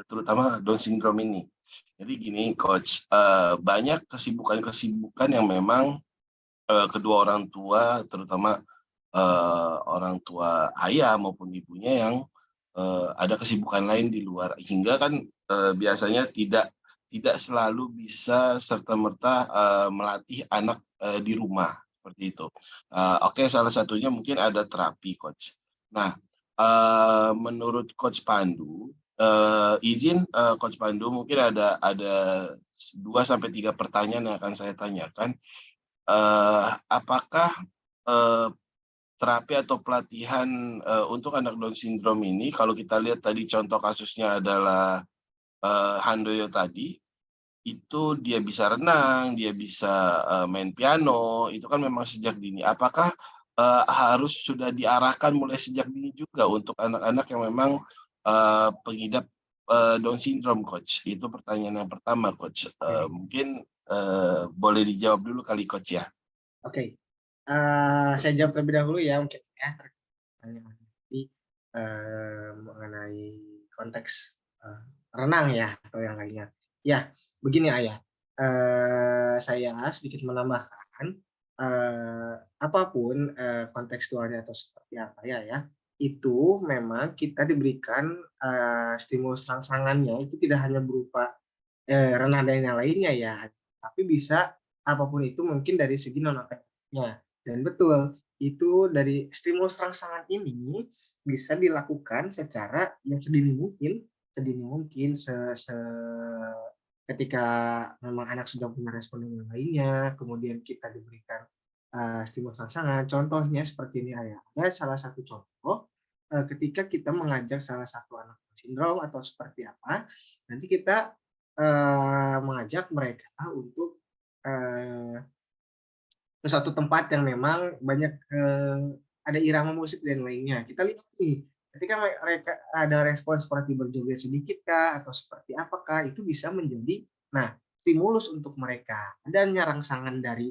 terutama Down syndrome ini. Jadi gini, Coach, banyak kesibukan yang memang kedua orang tua, terutama orang tua ayah maupun ibunya yang ada kesibukan lain di luar, hingga kan biasanya tidak selalu bisa serta-merta melatih anak di rumah, seperti itu. Oke, salah satunya mungkin ada terapi, Coach. Nah, menurut Coach Pandu, izin Coach Pandu, mungkin ada 2-3 pertanyaan yang akan saya tanyakan. Apakah terapi atau pelatihan untuk anak Down syndrome ini, kalau kita lihat tadi contoh kasusnya adalah Handoyo tadi, itu dia bisa renang, dia bisa main piano, itu kan memang sejak dini. Apakah harus sudah diarahkan mulai sejak dini juga untuk anak-anak yang memang pengidap Down syndrome, Coach? Itu pertanyaan yang pertama, Coach. Mungkin boleh dijawab dulu kali, Coach ya. Oke. Saya jawab terlebih dahulu ya, mungkin ya, mengenai konteks renang ya, atau yang lainnya. Ya, begini Ayah, saya sedikit menambahkan, apapun kontekstualnya atau seperti apa ya, itu memang kita diberikan stimulus rangsangannya itu tidak hanya berupa renang dan yang lainnya ya, tapi bisa apapun itu mungkin dari segi non-akademiknya. Dan betul, itu dari stimulus rangsangan ini bisa dilakukan secara yang sedini mungkin, ketika memang anak sudah punya respon yang lainnya, kemudian kita diberikan stimulus rangsangan. Contohnya seperti ini Ayah. Ada salah satu contoh ketika kita mengajak salah satu anak sindrom atau seperti apa, nanti kita mengajak mereka untuk ke suatu tempat yang memang banyak ada irama musik dan lainnya. Kita lihat nih, ketika mereka ada respon seperti berjoget sedikit kah atau seperti apakah, itu bisa menjadi stimulus untuk mereka. Adanya rangsangan dari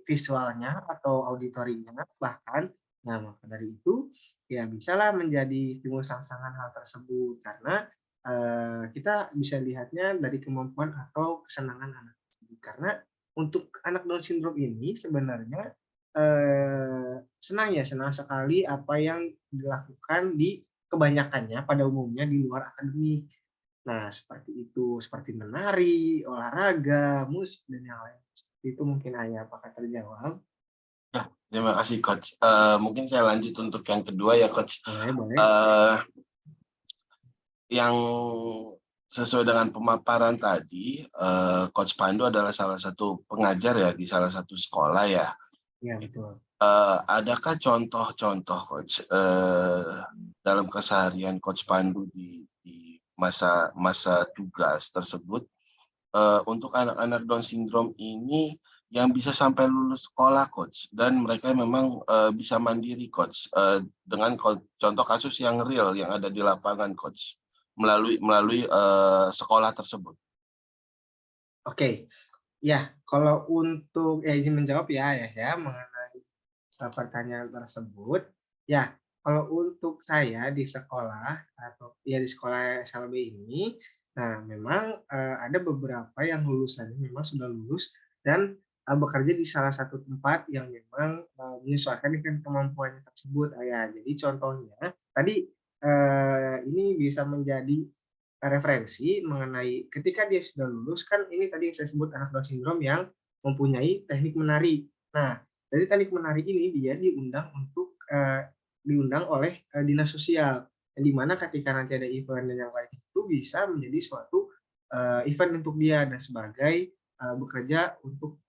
visualnya atau auditorinya bahkan. Nah, maka dari itu ya bisalah menjadi stimulus rangsangan hal tersebut, karena kita bisa lihatnya dari kemampuan atau kesenangan anak. Karena untuk anak Down syndrome ini sebenarnya senang sekali apa yang dilakukan di kebanyakannya pada umumnya di luar akademik. Nah, seperti itu, seperti menari, olahraga, musik, dan yang lain. Itu mungkin Ayah, apakah terjawab? Nah, terima kasih, Coach. Mungkin saya lanjut untuk yang kedua ya, Coach. Boleh. Yang sesuai dengan pemaparan tadi, Coach Pandu adalah salah satu pengajar ya di salah satu sekolah ya. Iya, betul. Adakah contoh-contoh, Coach, dalam keseharian Coach Pandu di masa tugas tersebut untuk anak-anak Down syndrome ini yang bisa sampai lulus sekolah, Coach, dan mereka memang bisa mandiri, Coach, dengan contoh kasus yang real yang ada di lapangan, Coach, melalui sekolah tersebut. Oke, ya kalau untuk izin menjawab ya mengenai pertanyaan tersebut, ya kalau untuk saya di sekolah atau ya di sekolah SLB ini, nah memang ada beberapa yang lulusannya memang sudah lulus dan bekerja di salah satu tempat yang memang menyesuaikan dengan kemampuannya tersebut, Ayah. Jadi contohnya tadi ini bisa menjadi referensi mengenai ketika dia sudah lulus, kan ini tadi yang saya sebut anak Down syndrome yang mempunyai teknik menari. Nah, dari teknik menari ini dia diundang oleh dinas sosial, yang dimana ketika nanti ada event dan yang lain itu bisa menjadi suatu event untuk dia dan sebagai bekerja untuk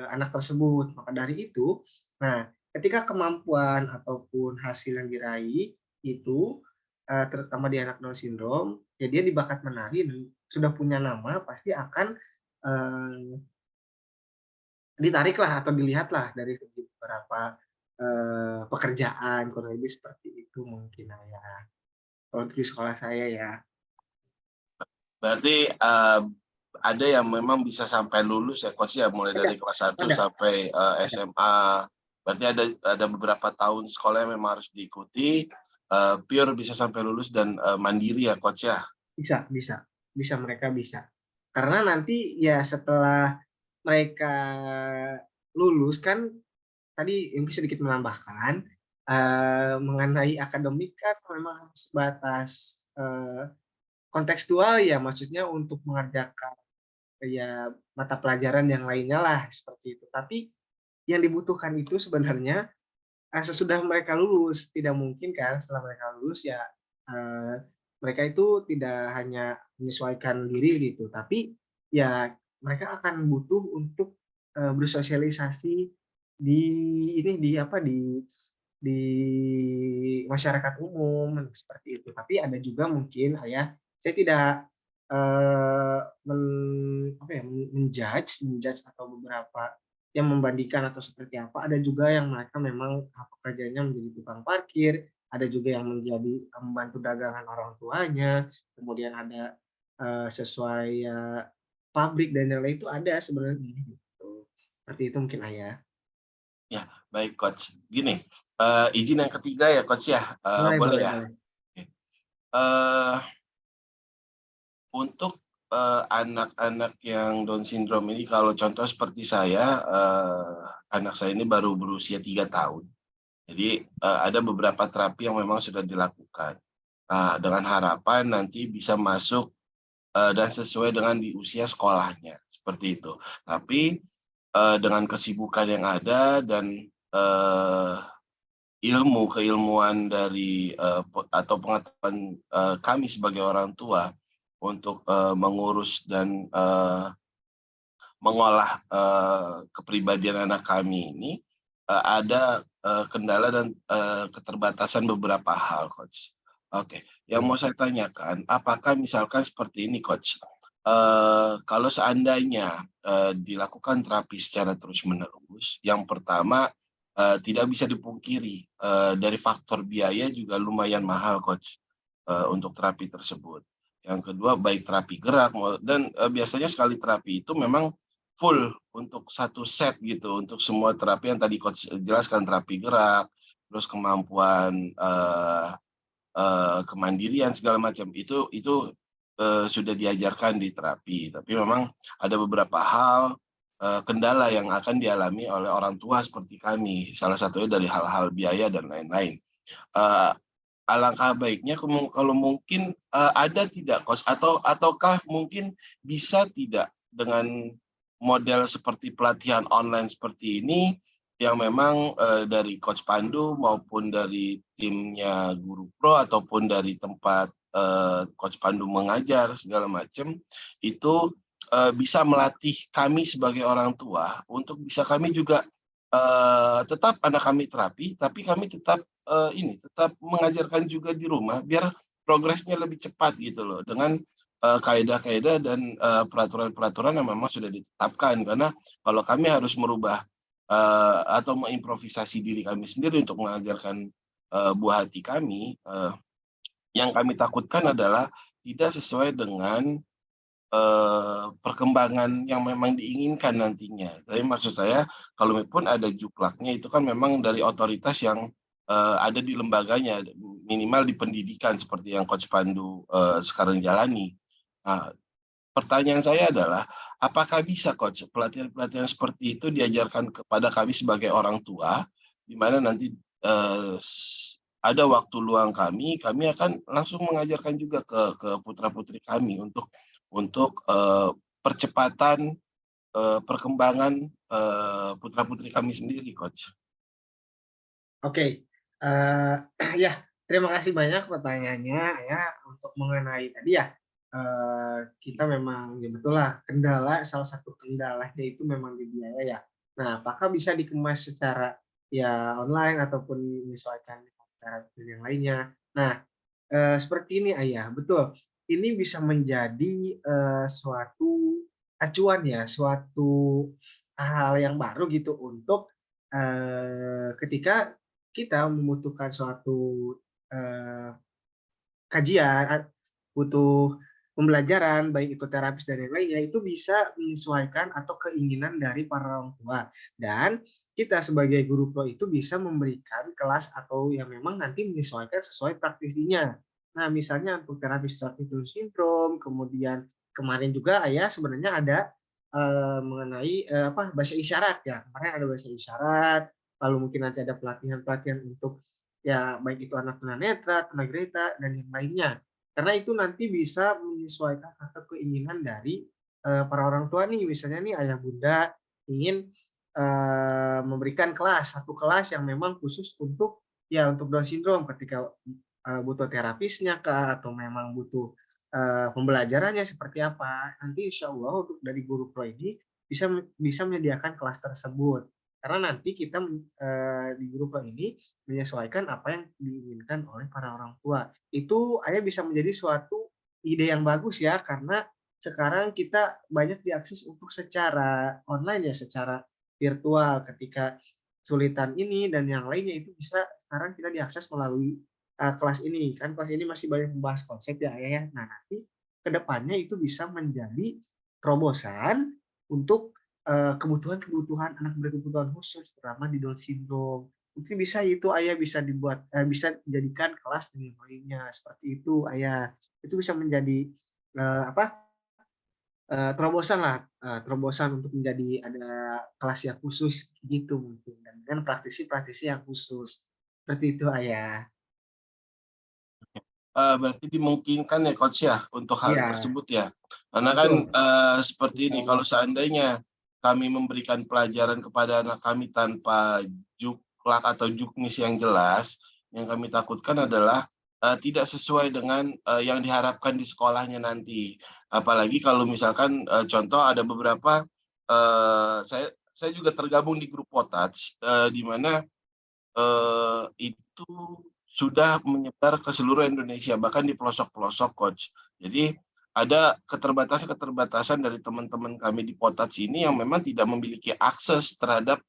anak tersebut. Maka dari itu, nah ketika kemampuan ataupun hasil yang diraih itu terutama di anak Down syndrome, ya dia di bakat menari dan sudah punya nama, pasti akan ditariklah atau dilihatlah dari segi beberapa pekerjaan, kurang lebih seperti itu mungkin, Ayah. Kalau untuk di sekolah saya ya. Berarti ada yang memang bisa sampai lulus ya Coach ya, mulai dari kelas 1 sampai SMA. Berarti ada beberapa tahun sekolah yang memang harus diikuti, pure bisa sampai lulus dan mandiri ya Coach ya. Bisa mereka bisa. Karena nanti ya setelah mereka lulus kan tadi mungkin sedikit menambahkan mengenai akademik kan memang sebatas kontekstual ya, maksudnya untuk mengerjakan ya mata pelajaran yang lainnya lah seperti itu. Tapi yang dibutuhkan itu sebenarnya sesudah mereka lulus, tidak mungkin kan setelah mereka lulus ya mereka itu tidak hanya menyesuaikan diri gitu, tapi ya mereka akan butuh untuk bersosialisasi di masyarakat umum seperti itu. Tapi ada juga mungkin Ayah, saya tidak menjudge atau beberapa yang membandingkan atau seperti apa. Ada juga yang mereka memang pekerjaannya menjadi tukang parkir, ada juga yang menjadi membantu dagangan orang tuanya, kemudian ada sesuai pabrik dan yang lain itu ada sebenarnya gitu. Seperti itu mungkin Ayah. Ya, baik Coach. Gini, izin yang ketiga ya Coach ya, boleh ya. Untuk anak-anak yang Down syndrome ini, kalau contoh seperti saya, anak saya ini baru berusia 3 tahun. Jadi ada beberapa terapi yang memang sudah dilakukan. Dengan harapan nanti bisa masuk dan sesuai dengan di usia sekolahnya, seperti itu. Tapi dengan kesibukan yang ada dan keilmuan dari atau pengetahuan kami sebagai orang tua untuk mengurus dan mengolah kepribadian anak kami ini, ada kendala dan keterbatasan beberapa hal, Coach. Oke, yang mau saya tanyakan, apakah misalkan seperti ini, Coach, kalau seandainya dilakukan terapi secara terus-menerus, yang pertama tidak bisa dipungkiri dari faktor biaya juga lumayan mahal, Coach, untuk terapi tersebut. Yang kedua, baik terapi gerak dan biasanya sekali terapi itu memang full untuk satu set gitu, untuk semua terapi yang tadi Coach jelaskan, terapi gerak, terus kemampuan kemandirian segala macam itu sudah diajarkan di terapi. Tapi memang ada beberapa hal kendala yang akan dialami oleh orang tua seperti kami, salah satunya dari hal-hal biaya dan lain-lain. Alangkah baiknya kalau mungkin ada tidak Coach, ataukah mungkin bisa tidak dengan model seperti pelatihan online seperti ini yang memang dari Coach Pandu maupun dari timnya Guru Pro ataupun dari tempat Coach Pandu mengajar segala macam itu bisa melatih kami sebagai orang tua untuk bisa kami juga tetap anak kami terapi, tapi kami tetap tetap mengajarkan juga di rumah biar progresnya lebih cepat gitu loh, dengan kaedah-kaedah dan peraturan-peraturan yang memang sudah ditetapkan. Karena kalau kami harus merubah atau mengimprovisasi diri kami sendiri untuk mengajarkan buah hati kami, yang kami takutkan adalah tidak sesuai dengan perkembangan yang memang diinginkan nantinya. Tapi maksud saya, kalau pun ada juklaknya itu kan memang dari otoritas yang ada di lembaganya, minimal di pendidikan seperti yang Coach Pandu sekarang jalani. pertanyaan saya adalah, apakah bisa Coach pelatihan-pelatihan seperti itu diajarkan kepada kami sebagai orang tua, di mana nanti ada waktu luang kami akan langsung mengajarkan juga ke putra-putri kami untuk percepatan perkembangan putra-putri kami sendiri, Coach. Oke, ya terima kasih banyak pertanyaannya ya untuk mengenai tadi ya. Kita memang ya betul lah salah satu kendalanya itu memang di biaya ya. Nah, apakah bisa dikemas secara ya online ataupun menyesuaikan cara yang lainnya. Nah, seperti ini Ayah, betul. Ini bisa menjadi suatu acuan ya, suatu hal yang baru gitu untuk ketika kita membutuhkan suatu kajian, butuh pembelajaran, baik itu terapis dan yang lainnya, itu bisa menyesuaikan atau keinginan dari para orang tua. Dan kita sebagai guru pro itu bisa memberikan kelas atau yang memang nanti menyesuaikan sesuai praktisinya. Nah, misalnya untuk terapis Down syndrome, kemudian kemarin juga Ayah sebenarnya ada mengenai bahasa isyarat ya. Kemarin ada bahasa isyarat, lalu mungkin nanti ada pelatihan-pelatihan untuk ya baik itu anak tunanetra, tunagreta dan yang lainnya. Karena itu nanti bisa menyesuaikan atau keinginan dari para orang tua nih, misalnya nih ayah bunda ingin memberikan satu kelas yang memang khusus untuk Down syndrome ketika butuh terapisnya kah atau memang butuh pembelajarannya seperti apa. Nanti insya Allah untuk dari guru pro ini bisa menyediakan kelas tersebut. Karena nanti kita di grup ini menyesuaikan apa yang diinginkan oleh para orang tua. Itu Ayah bisa menjadi suatu ide yang bagus ya, karena sekarang kita banyak diakses untuk secara online ya, secara virtual. Ketika kesulitan ini dan yang lainnya itu bisa sekarang kita diakses melalui kelas ini. Kan kelas ini masih banyak membahas konsep ya Ayah ya. Nah nanti kedepannya itu bisa menjadi terobosan untuk kebutuhan-kebutuhan anak berkebutuhan khusus, terutama di Down syndrome. Mungkin bisa itu Ayah bisa dibuat, bisa dijadikan kelas dengan lainnya seperti itu Ayah. Itu bisa menjadi terobosan lah, terobosan untuk menjadi ada kelas yang khusus gitu mungkin, dan dengan praktisi-praktisi yang khusus seperti itu Ayah. Berarti dimungkinkan ya Coach ya untuk hal Iya, tersebut ya. Karena kan betul. seperti ini, kalau seandainya kami memberikan pelajaran kepada anak kami tanpa juklak atau juknis yang jelas, yang kami takutkan adalah tidak sesuai dengan yang diharapkan di sekolahnya nanti. Apalagi kalau misalkan contoh ada beberapa, saya juga tergabung di grup Potats, di mana itu sudah menyebar ke seluruh Indonesia, bahkan di pelosok-pelosok, Coach. Jadi ada keterbatasan-keterbatasan dari teman-teman kami di Potats ini yang memang tidak memiliki akses terhadap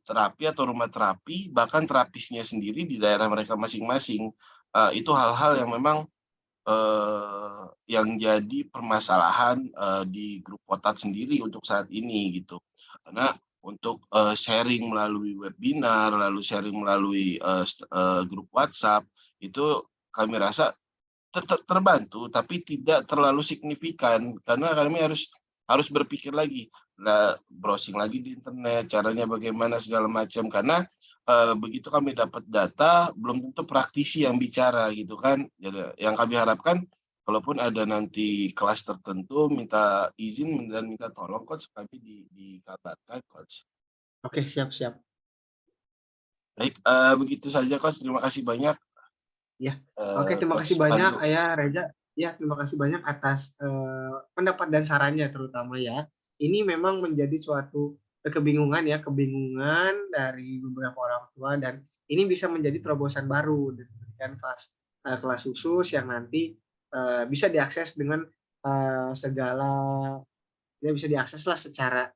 terapi atau rumah terapi, bahkan terapisnya sendiri di daerah mereka masing-masing. Itu hal-hal yang memang yang jadi permasalahan di grup Potats sendiri untuk saat ini gitu. Karena untuk sharing melalui webinar, lalu sharing melalui grup WhatsApp, itu kami rasa terbantu, tapi tidak terlalu signifikan, karena kami harus berpikir lagi, browsing lagi di internet, caranya bagaimana segala macam, karena begitu kami dapat data, belum tentu praktisi yang bicara gitu kan. Jadi, yang kami harapkan, kalaupun ada nanti kelas tertentu, minta izin dan minta tolong Coach, kami dikabarkan Coach. Oke, siap-siap. Baik, begitu saja Coach, terima kasih banyak. Ya, oke, terima kasih banyak Ayah Reza. Ya, terima kasih banyak atas pendapat dan sarannya terutama ya. Ini memang menjadi suatu kebingungan dari beberapa orang tua, dan ini bisa menjadi terobosan baru dan memberikan kelas khusus yang nanti bisa diakses dengan segala, ya bisa diakses lah secara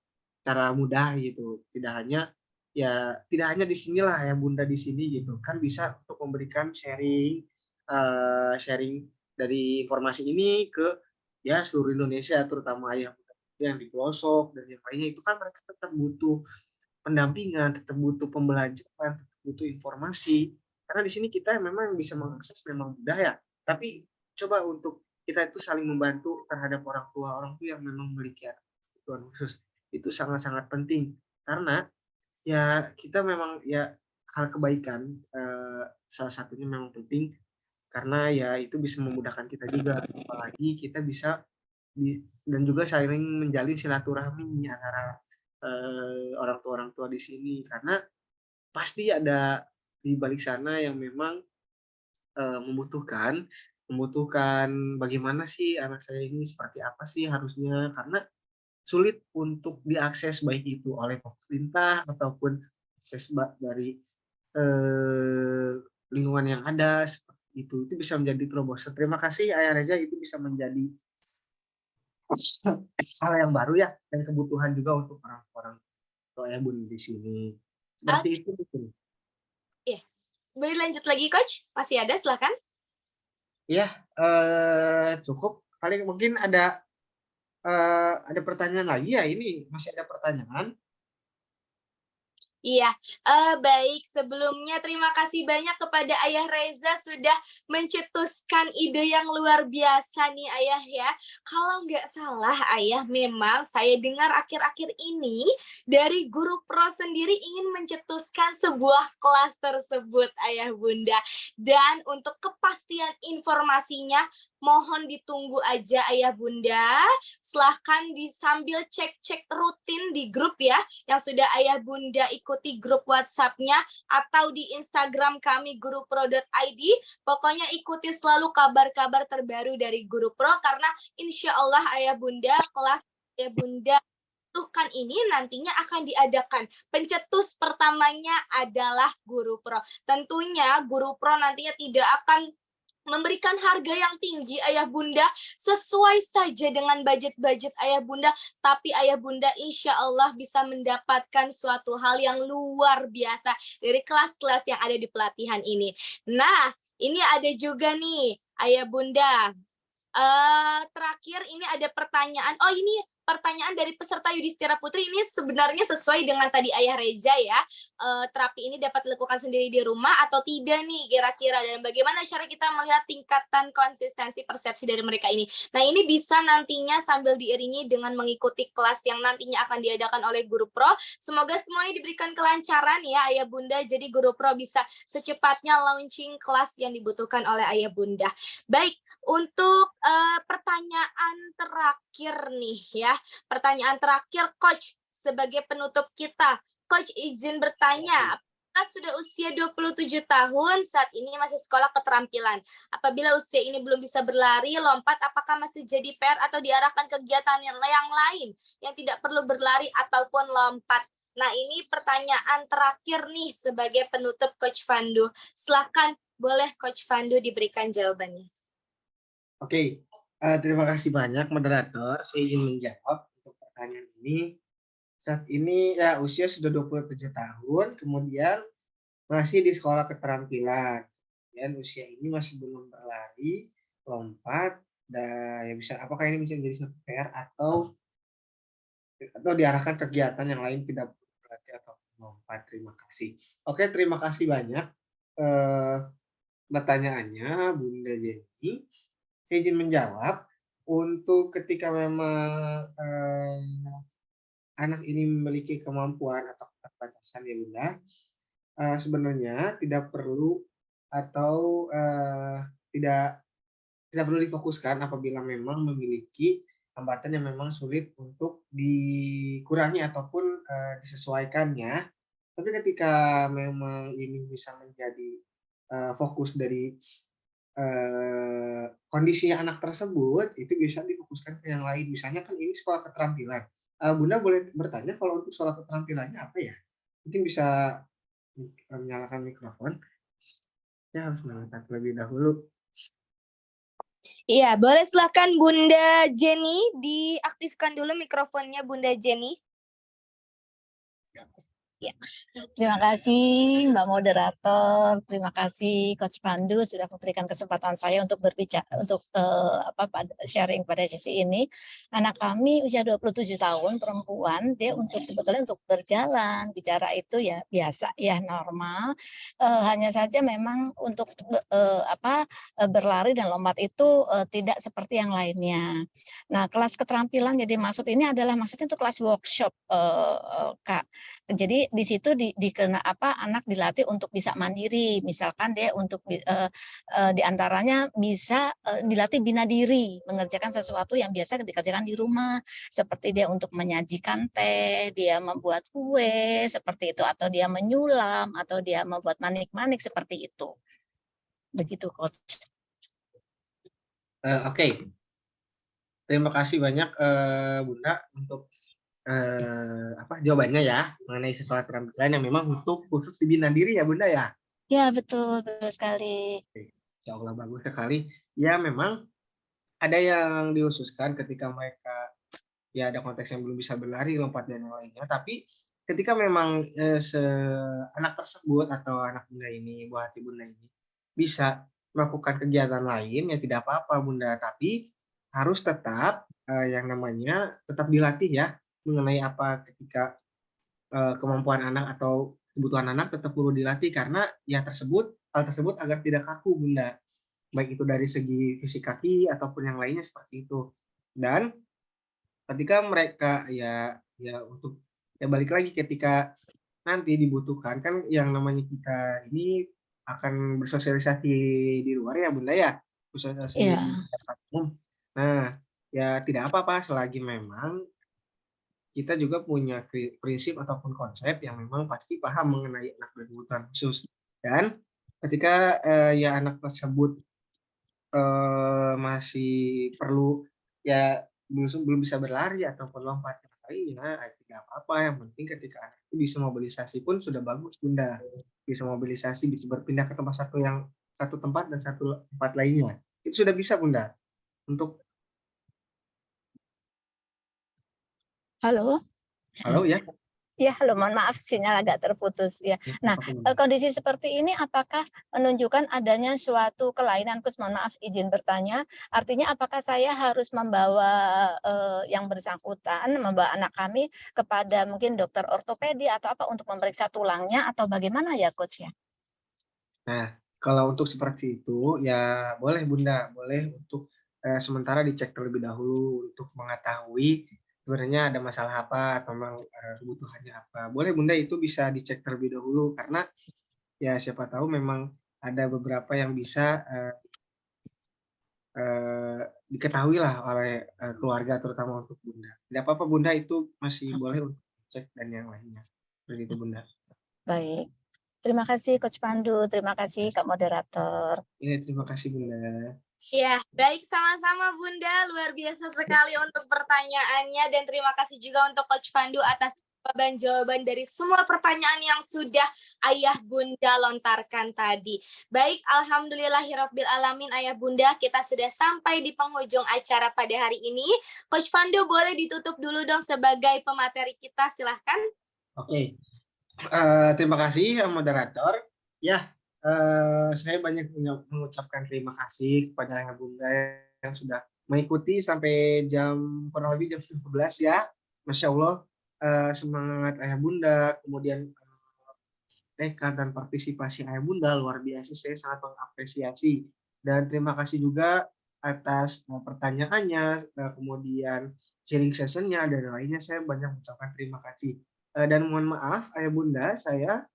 mudah gitu. Tidak hanya di sinilah ya Bunda di sini gitu kan, bisa untuk memberikan sharing dari informasi ini ke ya seluruh Indonesia, terutama yang di pelosok dan yang lainnya. Itu kan mereka tetap butuh pendampingan, tetap butuh pembelajaran, tetap butuh informasi. Karena di sini kita memang bisa mengakses memang mudah ya, tapi coba untuk kita itu saling membantu terhadap orang tua yang memang memiliki kebutuhan khusus. Itu sangat-sangat penting karena ya kita memang ya hal kebaikan salah satunya memang penting karena ya itu bisa memudahkan kita juga, apalagi kita bisa dan juga saling menjalin silaturahmi antara orang tua di sini, karena pasti ada di balik sana yang memang membutuhkan bagaimana sih anak saya ini seperti apa sih harusnya, karena sulit untuk diakses baik itu oleh pemerintah ataupun akses dari lingkungan yang ada seperti itu bisa menjadi terobosan. Terima kasih Ayah Reza, itu bisa menjadi hal yang baru ya dan kebutuhan juga untuk orang-orang tua ya Bun di sini. Seperti itu mungkin. Iya. Boleh lanjut lagi Coach? Masih ada, silakan. Iya, cukup. Paling mungkin ada pertanyaan lagi ya, ini masih ada pertanyaan. Iya, baik. Sebelumnya terima kasih banyak kepada Ayah Reza sudah mencetuskan ide yang luar biasa nih Ayah ya. Kalau nggak salah Ayah, memang saya dengar akhir-akhir ini dari Guru Pro sendiri ingin mencetuskan sebuah kelas tersebut Ayah Bunda. Dan untuk kepastian informasinya, mohon ditunggu aja Ayah Bunda. Silahkan sambil cek-cek rutin di grup ya, yang sudah Ayah Bunda ikuti grup WhatsApp-nya atau di Instagram kami gurupro.id. Pokoknya ikuti selalu kabar-kabar terbaru dari Guru Pro, karena insya Allah Ayah Bunda, kelas Ayah Bunda butuhkan ini nantinya akan diadakan. Pencetus pertamanya adalah Guru Pro. Tentunya Guru Pro nantinya tidak akan memberikan harga yang tinggi Ayah Bunda, sesuai saja dengan budget-budget Ayah Bunda, tapi Ayah Bunda insya Allah bisa mendapatkan suatu hal yang luar biasa dari kelas-kelas yang ada di pelatihan ini. Nah, ini ada juga nih Ayah Bunda. Terakhir ini ada pertanyaan. Oh, ini pertanyaan dari peserta Yudhistira Putri, ini sebenarnya sesuai dengan tadi Ayah Reza ya. Terapi ini dapat dilakukan sendiri di rumah atau tidak nih kira-kira, dan bagaimana cara kita melihat tingkatan konsistensi persepsi dari mereka ini. Nah, ini bisa nantinya sambil diiringi dengan mengikuti kelas yang nantinya akan diadakan oleh Guru Pro. Semoga semuanya diberikan kelancaran ya Ayah Bunda, jadi Guru Pro bisa secepatnya launching kelas yang dibutuhkan oleh Ayah Bunda. Baik, untuk pertanyaan terakhir nih ya. Pertanyaan terakhir Coach, sebagai penutup kita. Coach izin bertanya, apakah sudah usia 27 tahun, saat ini masih sekolah keterampilan? Apabila usia ini belum bisa berlari, lompat, apakah masih jadi PR atau diarahkan kegiatan yang lain yang tidak perlu berlari ataupun lompat? Nah, ini pertanyaan terakhir nih sebagai penutup Coach Fandu. Silakan, boleh Coach Fandu diberikan jawabannya. Oke, terima kasih banyak moderator. Saya izin menjawab untuk pertanyaan ini. Saat ini ya usia sudah 27 tahun, kemudian masih di sekolah keterampilan. Dan usia ini masih belum berlari, lompat, dan ya bisa apakah ini bisa menjadi satu PR atau diarahkan kegiatan yang lain tidak berarti atau lompat. Terima kasih. Oke, terima kasih banyak pertanyaannya Bunda Jenny. Saya izin menjawab, untuk ketika memang anak ini memiliki kemampuan atau keterbatasan ya Bunda, sebenarnya tidak perlu atau tidak perlu difokuskan apabila memang memiliki hambatan yang memang sulit untuk dikurangi ataupun disesuaikannya. Tapi ketika memang ini bisa menjadi fokus dari kondisi anak tersebut, itu bisa difokuskan ke yang lain. Misalnya kan ini sekolah keterampilan. Bunda boleh bertanya kalau untuk sekolah keterampilannya apa ya? Mungkin bisa menyalakan mikrofon. Ya, harus menyalakan terlebih dahulu. Iya, boleh silakan Bunda Jenny, diaktifkan dulu mikrofonnya Bunda Jenny. Ya. Terima kasih Mbak Moderator, terima kasih Coach Pandu sudah memberikan kesempatan saya untuk berbicara untuk sharing pada sesi ini. Anak kami usia 27 tahun perempuan, dia sebetulnya untuk berjalan, bicara itu ya biasa ya normal. Hanya saja memang untuk berlari dan lompat itu tidak seperti yang lainnya. Nah, kelas keterampilan jadi maksudnya untuk kelas workshop Kak. Jadi di situ anak dilatih untuk bisa mandiri, misalkan dia untuk di antaranya bisa dilatih bina diri, mengerjakan sesuatu yang biasa dikerjakan di rumah, seperti dia untuk menyajikan teh, dia membuat kue, seperti itu, atau dia menyulam, atau dia membuat manik-manik seperti itu. Begitu, Coach. Oke. Terima kasih banyak Bunda untuk jawabannya ya mengenai sekolah keterampilan yang memang untuk khusus dibina diri ya Bunda ya. Ya betul sekali. Ya Allah bagus sekali. Ya memang ada yang dikhususkan ketika mereka ya ada konteks yang belum bisa berlari, lompat dan yang lainnya. Tapi ketika memang anak tersebut atau anak Bunda ini, buah hati Bunda ini bisa melakukan kegiatan lain ya tidak apa-apa Bunda. Tapi harus tetap yang namanya tetap dilatih ya mengenai apa ketika kemampuan anak atau kebutuhan anak tetap perlu dilatih karena hal tersebut agar tidak kaku Bunda, baik itu dari segi fisik kaki ataupun yang lainnya seperti itu. Dan ketika mereka ya untuk balik lagi ketika nanti dibutuhkan kan yang namanya kita ini akan bersosialisasi di luar ya Bunda ya, sosialisasi di tempat umum. Nah ya tidak apa-apa selagi memang kita juga punya prinsip ataupun konsep yang memang pasti paham mengenai anak berkebutuhan khusus. Dan ketika ya anak tersebut masih perlu ya belum bisa berlari ataupun lompat lainnya, tidak apa-apa. Yang penting ketika anak itu bisa mobilisasi pun sudah bagus Bunda. Bisa mobilisasi, bisa berpindah ke satu tempat dan satu tempat lainnya. Itu sudah bisa Bunda. Untuk Halo ya. Ya, halo, mohon maaf sinyal agak terputus ya. Nah, kondisi seperti ini apakah menunjukkan adanya suatu kelainan? Mohon maaf izin bertanya. Artinya apakah saya harus membawa yang bersangkutan, membawa anak kami kepada mungkin dokter ortopedi atau apa untuk memeriksa tulangnya atau bagaimana ya, Coach ya? Nah, kalau untuk seperti itu ya boleh Bunda, boleh untuk sementara dicek terlebih dahulu untuk mengetahui sebenarnya ada masalah apa atau memang kebutuhannya apa. Boleh Bunda itu bisa dicek terlebih dahulu karena ya siapa tahu memang ada beberapa yang bisa diketahui lah oleh keluarga terutama untuk Bunda. Tidak apa-apa Bunda, itu masih boleh untuk cek dan yang lainnya. Seperti itu Bunda. Baik. Terima kasih Coach Pandu, terima kasih Kak Moderator. Ya, terima kasih Bunda. Ya, baik sama-sama Bunda, luar biasa sekali untuk pertanyaannya dan terima kasih juga untuk Coach Pandu atas jawaban dari semua pertanyaan yang sudah Ayah Bunda lontarkan tadi. Baik, alhamdulillahirabbil alamin Ayah Bunda, kita sudah sampai di penghujung acara pada hari ini. Coach Pandu boleh ditutup dulu dong sebagai pemateri kita, silahkan. Oke. Terima kasih moderator. Ya, saya banyak mengucapkan terima kasih kepada Ayah Bunda yang sudah mengikuti sampai kurang lebih jam 12 ya. Masya Allah, semangat Ayah Bunda, kemudian tekad dan partisipasi Ayah Bunda luar biasa. Saya sangat mengapresiasi dan terima kasih juga atas pertanyaannya, kemudian sharing session-nya dan lainnya. Saya banyak mengucapkan terima kasih. Dan mohon maaf Ayah Bunda, saya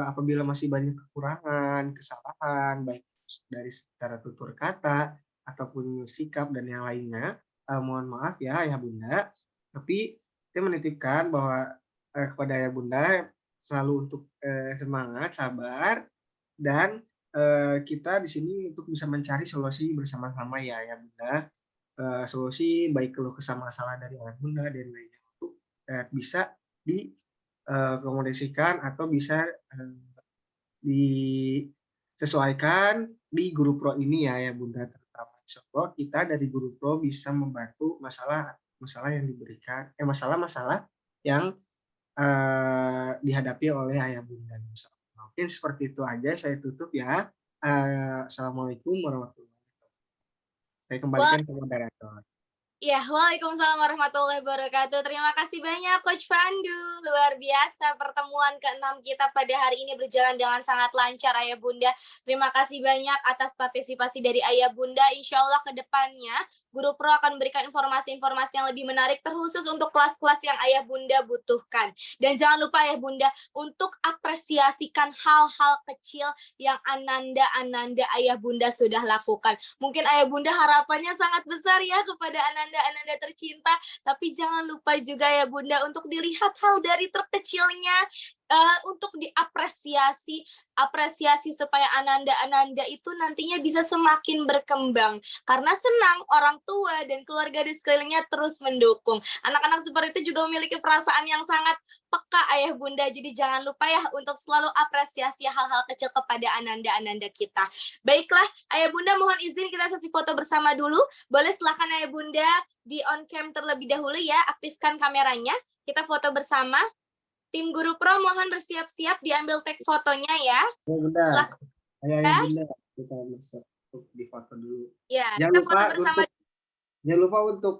apabila masih banyak kekurangan, kesalahan, baik dari secara tutur kata ataupun sikap dan yang lainnya, mohon maaf ya Ayah Bunda. Tapi saya menitipkan bahwa kepada Ayah Bunda selalu untuk semangat, sabar, dan kita di sini untuk bisa mencari solusi bersama-sama ya Ayah Bunda. Solusi baik keluh kesah masalah dari Ayah Bunda dan lainnya untuk bisa dikomodasikan atau bisa disesuaikan di Guru Pro ini ya Bunda, terutama insya kita dari Guru Pro bisa membantu masalah yang diberikan masalah-masalah yang dihadapi oleh ayah bunda. Mungkin seperti itu aja, saya tutup ya. Assalamualaikum warahmatullahi wabarakatuh. Saya kembalikan ke moderator. Ya, waalaikumsalam warahmatullahi wabarakatuh. Terima kasih banyak Coach Pandu. Luar biasa pertemuan ke-6 kita pada hari ini berjalan dengan sangat lancar Ayah Bunda. Terima kasih banyak atas partisipasi dari Ayah Bunda. Insya Allah ke depannya Guru Pro akan memberikan informasi-informasi yang lebih menarik terkhusus untuk kelas-kelas yang Ayah Bunda butuhkan. Dan jangan lupa Ayah Bunda untuk apresiasikan hal-hal kecil yang Ananda Ayah Bunda sudah lakukan. Mungkin Ayah Bunda harapannya sangat besar ya kepada Ananda tercinta, tapi jangan lupa juga ya Bunda untuk dilihat hal dari terkecilnya, untuk apresiasi supaya Ananda itu nantinya bisa semakin berkembang, karena senang orang tua dan keluarga di sekelilingnya terus mendukung. Anak-anak seperti itu juga memiliki perasaan yang sangat peka Ayah Bunda, jadi jangan lupa ya untuk selalu apresiasi hal-hal kecil kepada Ananda kita. Baiklah Ayah Bunda, mohon izin kita sesi foto bersama dulu. Boleh silakan Ayah Bunda di on cam terlebih dahulu ya, aktifkan kameranya, kita foto bersama. Tim Guru Pro mohon bersiap-siap diambil tag fotonya ya. Bunda, Ayah Bunda, kita untuk di foto dulu. Ya, Jangan kita lupa foto bersama. jangan lupa untuk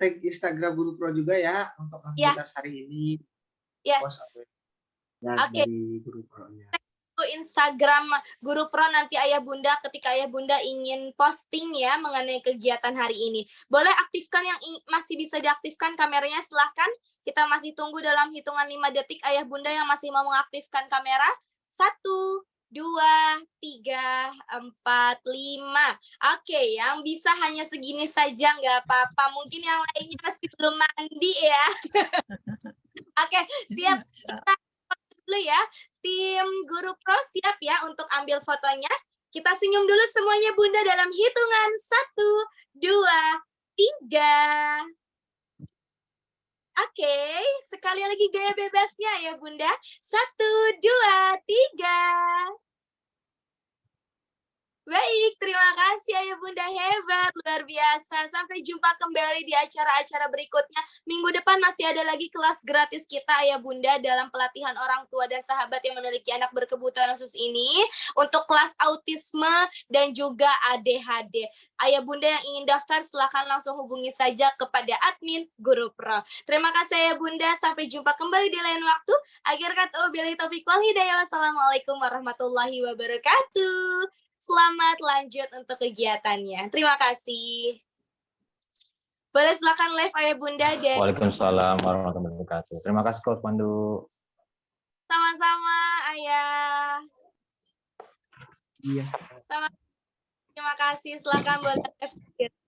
tag Instagram Guru Pro juga ya untuk aktivitas hari ini. Yes. Oke. Dari Guru Pro-nya. Instagram Guru Pro nanti Ayah Bunda ketika Ayah Bunda ingin posting ya mengenai kegiatan hari ini. Boleh aktifkan yang masih bisa diaktifkan kameranya, silahkan. Kita masih tunggu dalam hitungan 5 detik Ayah Bunda yang masih mau mengaktifkan kamera. 1, 2, 3, 4, 5. Oke, yang bisa hanya segini saja nggak apa-apa. Mungkin yang lainnya masih belum mandi ya. Oke, siap. Kita dulu ya. Tim Guru Pro siap ya untuk ambil fotonya. Kita senyum dulu semuanya Bunda dalam hitungan 1, 2, 3. Oke, sekali lagi gaya bebasnya ya Bunda. 1, 2, 3. Baik, terima kasih Ayah Bunda, hebat, luar biasa. Sampai jumpa kembali di acara-acara berikutnya. Minggu depan masih ada lagi kelas gratis kita Ayah Bunda dalam pelatihan orang tua dan sahabat yang memiliki anak berkebutuhan khusus ini untuk kelas autisme dan juga ADHD. Ayah Bunda yang ingin daftar silakan langsung hubungi saja kepada admin Guru Pro. Terima kasih Ayah Bunda, sampai jumpa kembali di lain waktu. Akhir kata wabillahi taufiq wal hidayah. Wassalamualaikum warahmatullahi wabarakatuh. Selamat lanjut untuk kegiatannya. Terima kasih. Boleh silakan live Ayah Bunda dan Waalaikumsalam warahmatullahi wabarakatuh. Terima kasih Coach Pandu. sama-sama Ayah. Iya. Terima kasih. Silakan boleh live.